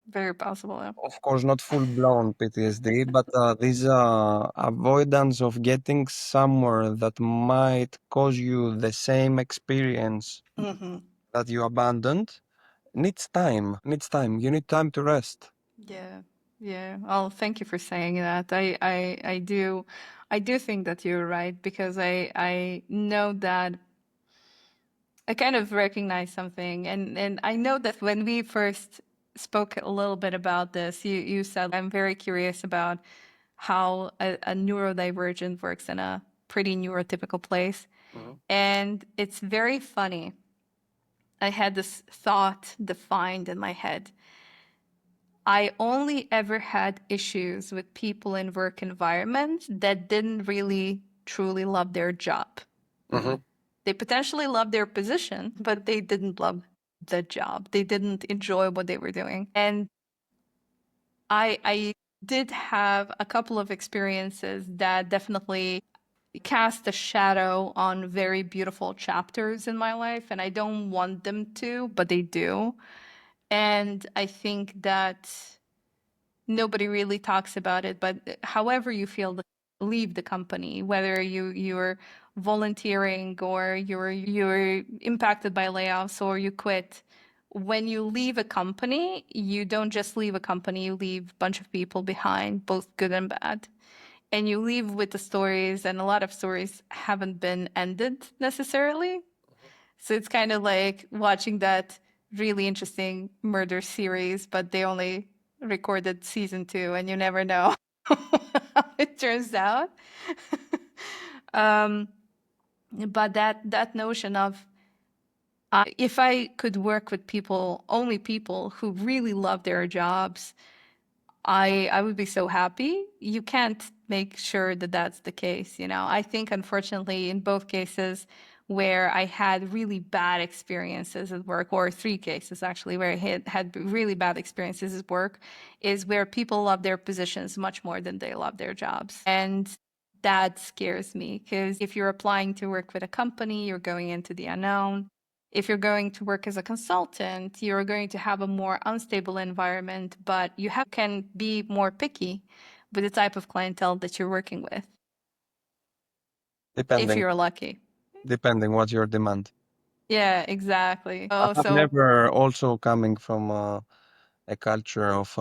Very possible. Yeah. of course, not full-blown PTSD, but this avoidance of getting somewhere that might cause you the same experience Hmm. that you abandoned needs time. Needs time. You need time to rest. Yeah, yeah. Well, thank you for saying that. I do think that you're right, because I know that I kind of recognize something, and I know that when we first spoke a little bit about this, you said, I'm very curious about how a neurodivergent works in a pretty neurotypical place. Mhm. And it's very funny I had this thought defined in my head. I only ever had issues with people in work environments that didn't really truly love their job. Mm-hmm. They potentially loved their position, but they didn't love the job. They didn't enjoy what they were doing. And I did have a couple of experiences that definitely cast a shadow on very beautiful chapters in my life, and I don't want them to, but they do. And I think that nobody really talks about it, but however you feel, leave the company, whether you're volunteering or you're impacted by layoffs or you quit. When you leave a company, you don't just leave a company, you leave a bunch of people behind, both good and bad. And you leave with the stories, and a lot of stories haven't been ended necessarily. So it's kind of like watching that really interesting murder series, but they only recorded season 2, and you never know how it turns out. um, but that notion of if I could work with people, only people who really love their jobs, I would be so happy. You can't make sure that that's the case, you know. I think unfortunately in both cases where I had really bad experiences at work, or 3 cases actually where I had really bad experiences at work, is where people love their positions much more than they love their jobs. And that scares me because if you're applying to work with a company, you're going into the unknown. If you're going to work as a consultant, you're going to have a more unstable environment, but can be more picky with the type of clientele that you're working with, if Depending, you're lucky. depending what's your demand. Yeah, exactly. I Oh, have so never also coming from a culture of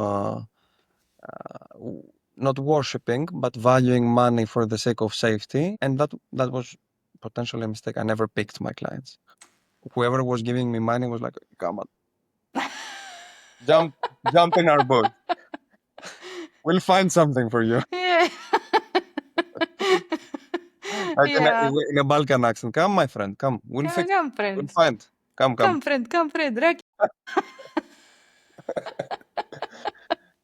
not worshipping, but valuing money for the sake of safety, and that was potentially a mistake. I never picked my clients. Whoever was giving me money was like, "Come on, jump, jump in our boat. We'll find something for you." yeah. Like Yeah. in a Balkan accent. Come, my friend, come. We'll Come, fix. come, We'll friend. find. Come, come. Come, friend.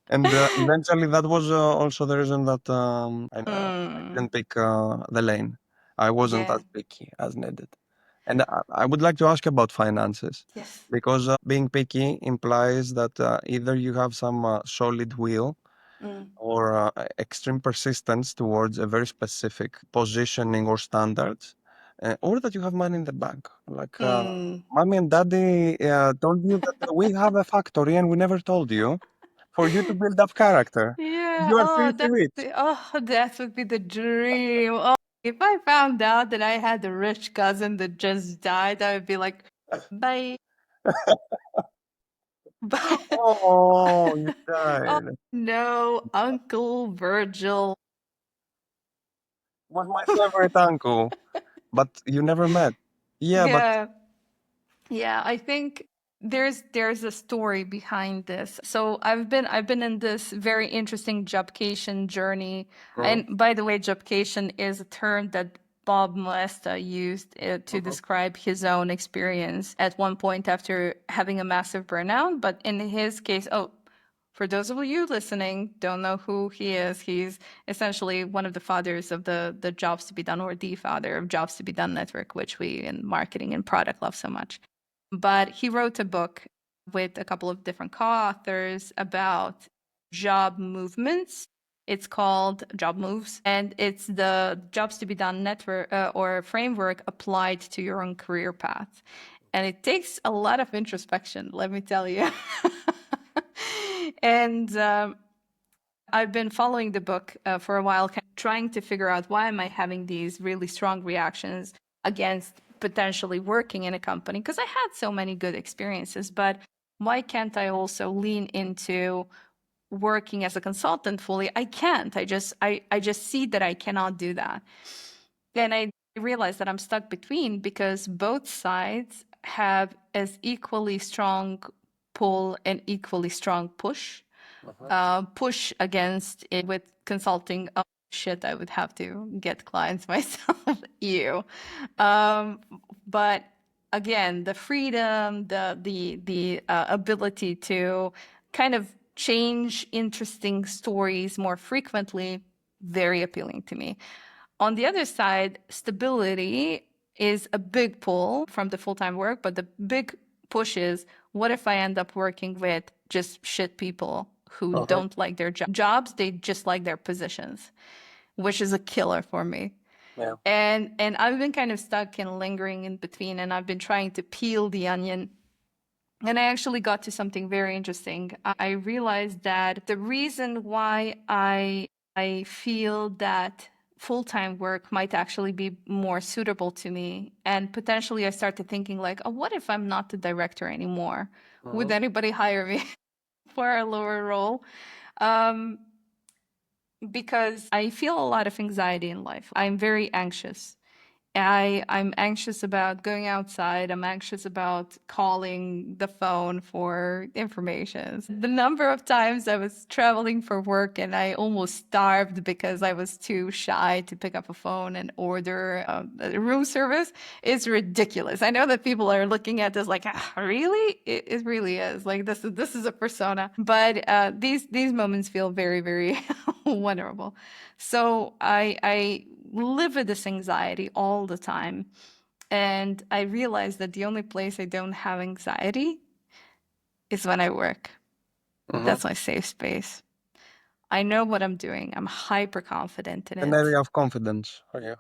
And eventually, that was also the reason that I Mm, didn't pick the lane. I wasn't yeah. as picky as needed. And I would like to ask about finances Yes. because being picky implies that either you have some solid will Mm. or extreme persistence towards a very specific positioning or standards, or that you have money in the bank. Like, Mm. mommy and daddy told you that we have a factory and we never told you for you to build up character. Yeah. You are filthy rich. That would be the dream. Oh, if I found out that I had a rich cousin that just died, I would be like, bye. Bye. Oh, you Oh died. no, Uncle Virgil. Was my favorite uncle, but you never met. Yeah, but Yeah. Yeah, I think there's a story behind this. So I've been in this very interesting jobcation journey. Mhm, And by the way, jobcation is a term that Bob Molesta used to mhm. describe his own experience at one point after having a massive burnout. But in his case, for those of you listening, don't know who he is. He's essentially one of the fathers of the Jobs to be Done, or the father of Jobs to be Done network, which we in marketing and product love so much. But he wrote a book with a couple of different co-authors about job movements. It's called Job Moves, and it's the Jobs to be Done network or framework applied to your own career path. And it takes a lot of introspection, let me tell you. And I've been following the book for a while, kind of trying to figure out why am I having these really strong reactions against potentially working in a company, because I had so many good experiences, but why can't I also lean into working as a consultant fully? I can't. I just see that I cannot do that. And I realized that I'm stuck between, because both sides have as equally strong pull and equally strong push. Push against it with consulting. Oh shit, I would have to get clients myself. You. But again, the freedom, the ability to kind of change interesting stories more frequently, very appealing to me. On the other side, stability is a big pull from the full-time work, but the big push is, what if I end up working with just shit people who don't like their jobs, they just like their positions, which is a killer for me. Yeah. And I've been kind of stuck and lingering in between, and I've been trying to peel the onion. And I actually got to something very interesting. I realized that the reason why I feel that full-time work might actually be more suitable to me, and potentially I started thinking like, oh, what if I'm not the director anymore? Would anybody hire me for a lower role? Um, because I feel a lot of anxiety in life. I'm very anxious. I'm anxious about going outside. I'm anxious about calling the phone for information. The number of times I was traveling for work and I almost starved because I was too shy to pick up a phone and order a room service is ridiculous. I know that people are looking at this like, ah, really? It really is. Like this is a persona. But these moments feel very, very vulnerable. So I live with this anxiety all the time. And I realized that the only place I don't have anxiety is when I work. That's my safe space. I know what I'm doing. I'm hyper confident in An it. area of confidence for you.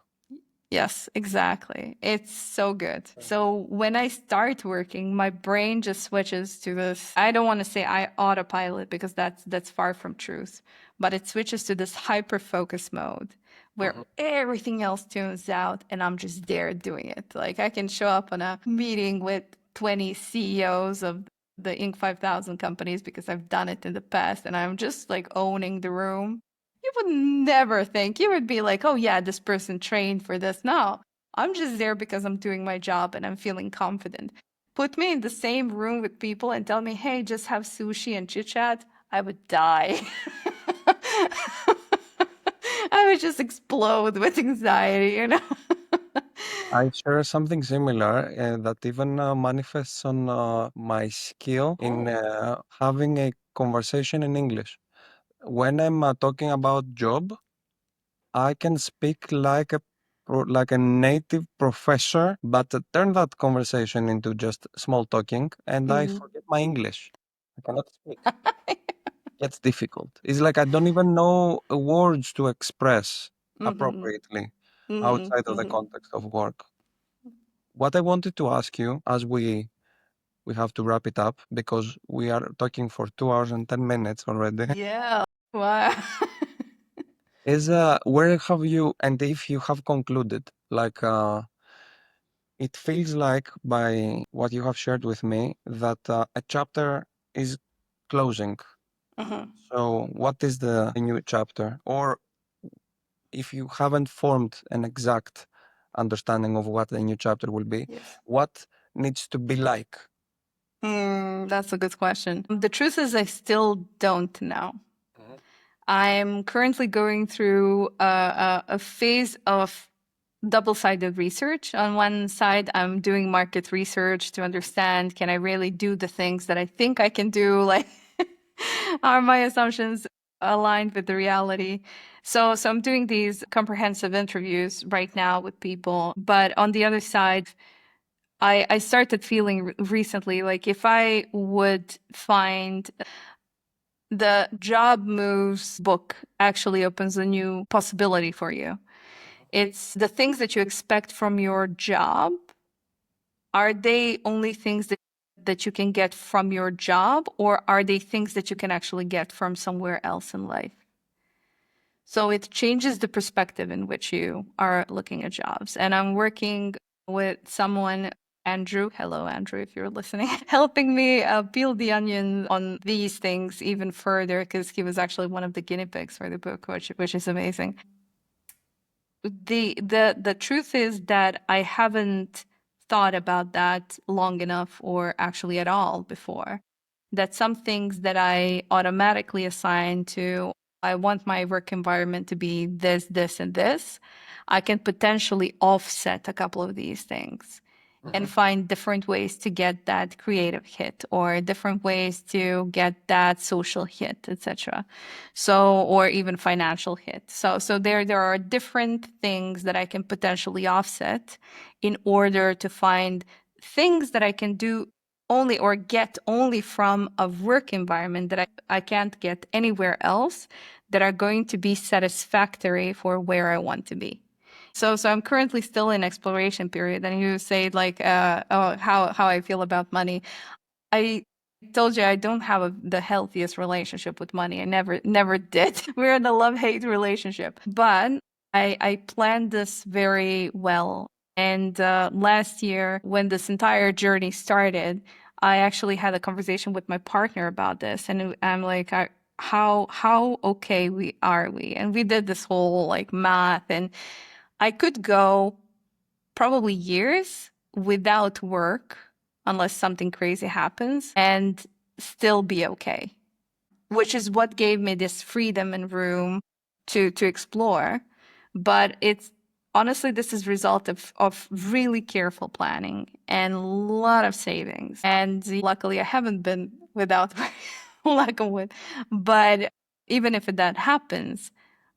Yes, exactly. It's so good. So when I start working, my brain just switches to this. I don't want to say I autopilot because that's far from truth, but it switches to this hyper focus mode where everything else tunes out and I'm just there doing it. Like I can show up on a meeting with 20 CEOs of the Inc. 5000 companies because I've done it in the past and I'm just like owning the room. You would never think. You would be like, oh, yeah, this person trained for this. No, I'm just there because I'm doing my job and I'm feeling confident. Put me in the same room with people and tell me, hey, just have sushi and chit chat. I would die. I would just explode with anxiety, you know? I share something similar that even manifests on my skill in having a conversation in English. When I'm talking about job, I can speak like a native professor, but turn that conversation into just small talking, and I forget my English. I cannot speak. Gets difficult. It's like I don't even know words to express appropriately outside of the context of work. What I wanted to ask you, as we have to wrap it up because we are talking for 2 hours and 10 minutes already, Yeah. Wow. is where have you, and if you have concluded, like it feels like by what you have shared with me that a chapter is closing. So what is the new chapter? Or if you haven't formed an exact understanding of what the new chapter will be, Yes. what needs to be like? That's a good question. The truth is, I still don't know. I'm currently going through a phase of double-sided research. On one side, I'm doing market research to understand, can I really do the things that I think I can do? Like, are my assumptions aligned with the reality? So I'm doing these comprehensive interviews right now with people. But on the other side, I started feeling recently like if I would find the job moves book actually opens a new possibility for you. It's the things that you expect from your job. Are they only things that you can get from your job, or are they things that you can actually get from somewhere else in life? So it changes the perspective in which you are looking at jobs. And I'm working with someone, Andrew. Hello, Andrew, if you're listening, helping me peel the onion on these things even further because he was actually one of the guinea pigs for the book, which is amazing. The truth is that I haven't thought about that long enough or actually at all before. That some things that I automatically assign to, I want my work environment to be this, this, and this, I can potentially offset a couple of these things. and find different ways to get that creative hit or different ways to get that social hit, etc. So, or even financial hit. So there are different things that I can potentially offset in order to find things that I can do only or get only from a work environment that I can't get anywhere else that are going to be satisfactory for where I want to be. So I'm currently still in exploration period. And you say like, oh, how I feel about money. I told you I don't have the healthiest relationship with money. I never did. We're in a love-hate relationship. But I planned this very well. And last year, when this entire journey started, I actually had a conversation with my partner about this, and I'm like, how okay we are we? And we did this whole like math, and I could go probably years without work unless something crazy happens and still be okay, which is what gave me this freedom and room to explore. But it's honestly, this is a result of really careful planning and a lot of savings. And luckily, I haven't been without lack of wood. But even if that happens,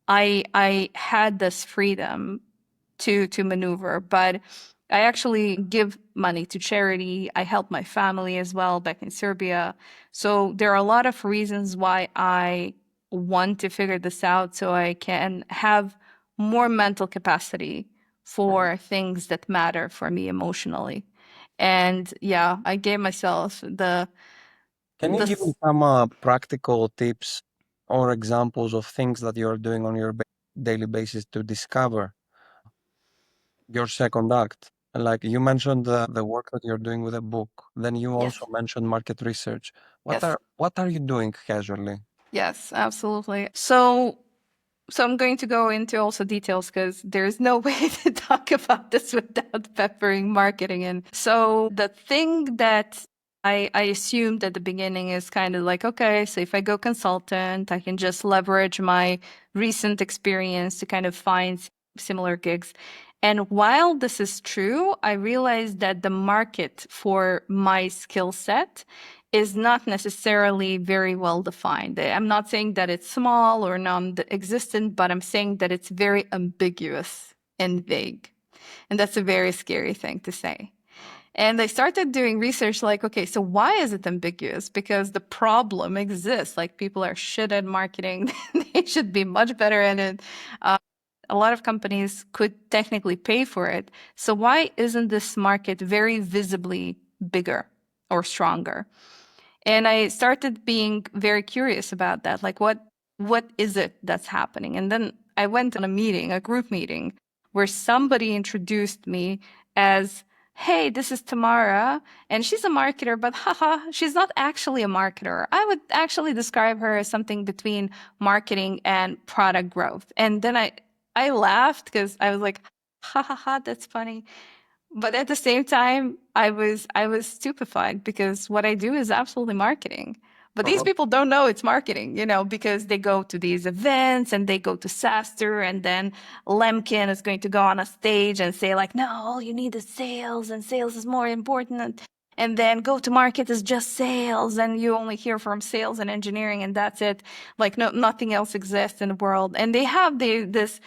I had this freedom to maneuver. But I actually give money to charity. I help my family as well back in Serbia. So there are a lot of reasons why I want to figure this out so I can have more mental capacity for things that matter for me emotionally. And yeah, I gave myself Can you give me this. some practical tips or examples of things that you're doing on your daily basis to discover your second act? Like you mentioned the work that you're doing with a book. Then you Yes. also mentioned market research. Yes. What are you doing casually? Yes, absolutely. So I'm going to go into also details because there's no way to talk about this without peppering marketing in. So the thing that I assumed at the beginning is kind of like, okay, so if I go consultant, I can just leverage my recent experience to kind of find similar gigs. And while this is true, I realized that the market for my skill set is not necessarily very well defined. I'm not saying that it's small or non-existent, but I'm saying that it's very ambiguous and vague. And that's a very scary thing to say. And I started doing research like, okay, so why is it ambiguous? Because the problem exists. Like people are shit at marketing. They should be much better at it. A lot of companies could technically pay for it. So why isn't this market very visibly bigger or stronger? And I started being very curious about that. Like what is it that's happening? And then I went on a meeting, a group meeting, where somebody introduced me as, hey, this is Tamara, and she's a marketer, but haha, she's not actually a marketer. I would actually describe her as something between marketing and product growth. And then I laughed because I was like, ha ha ha, that's funny. But at the same time, I was stupefied because what I do is absolutely marketing. But these Uh-huh. people don't know it's marketing, because they go to these events and they go to SaaStr, and then Lemkin is going to go on a stage and say like, no, all you need is sales and sales is more important. And then go to market is just sales and you only hear from sales and engineering and that's it. Like no, nothing else exists in the world. And they have this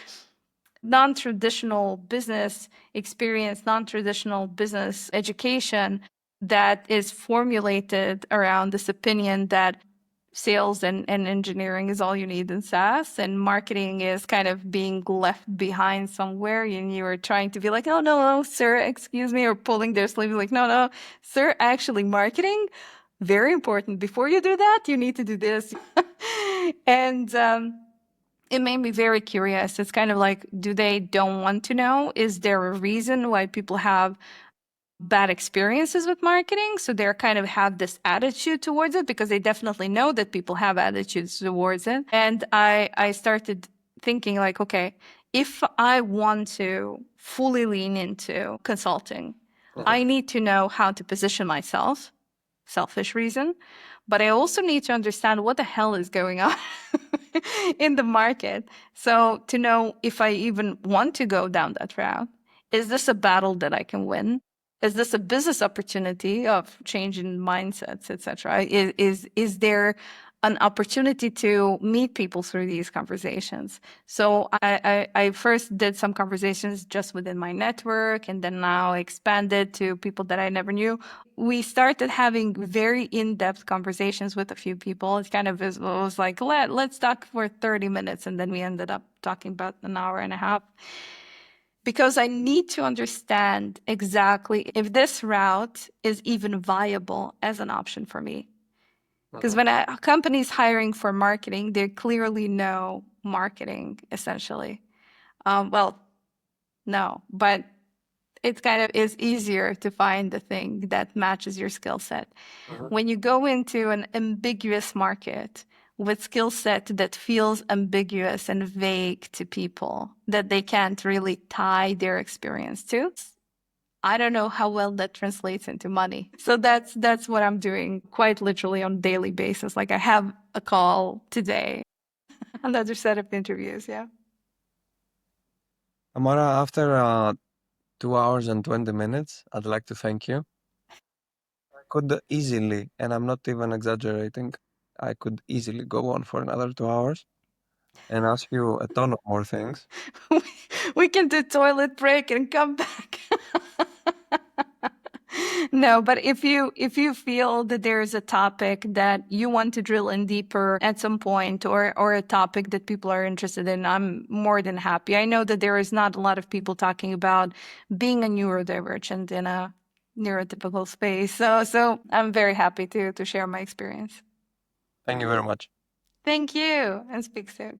non-traditional business experience, non-traditional business education that is formulated around this opinion that sales and engineering is all you need in SaaS, and marketing is kind of being left behind somewhere, and you are trying to be like, oh, no, no, sir, excuse me, or pulling their sleeves like, no, no, sir, actually marketing, very important. Before you do that, you need to do this. And it made me very curious. It's kind of like, do they don't want to know? Is there a reason why people have bad experiences with marketing? So they're kind of have this attitude towards it because they definitely know that people have attitudes towards it. And I started thinking like, okay, if I want to fully lean into consulting, I need to know how to position myself, selfish reason, but I also need to understand what the hell is going on in the market. So to know if I even want to go down that route, is this a battle that I can win? is this a business opportunity of changing mindsets, etc.? Is there an opportunity to meet people through these conversations? So I first did some conversations just within my network, and then now expanded to people that I never knew. We started having very in-depth conversations with a few people. It kind of was like, let's talk for 30 minutes, and then we ended up talking about an hour and a half. Because I need to understand exactly if this route is even viable as an option for me. Because when a company is hiring for marketing, they clearly know marketing, essentially. Well, no, but it kind of is easier to find the thing that matches your skill set. When you go into an ambiguous market with skill set that feels ambiguous and vague to people, that they can't really tie their experience to, I don't know how well that translates into money. So that's what I'm doing quite literally on a daily basis. Like I have a call today, another set of interviews. Yeah. Tamara, after 2 hours and 20 minutes, I'd like to thank you. I could easily, and I'm not even exaggerating, I could easily go on for another 2 hours and ask you a ton of more things. We can do toilet break and come back. No, but if you feel that there's a topic that you want to drill in deeper at some point, or a topic that people are interested in, I'm more than happy. I know that there is not a lot of people talking about being a neurodivergent in a neurotypical space. So I'm very happy to share my experience. Thank you very much. Thank you, and speak soon.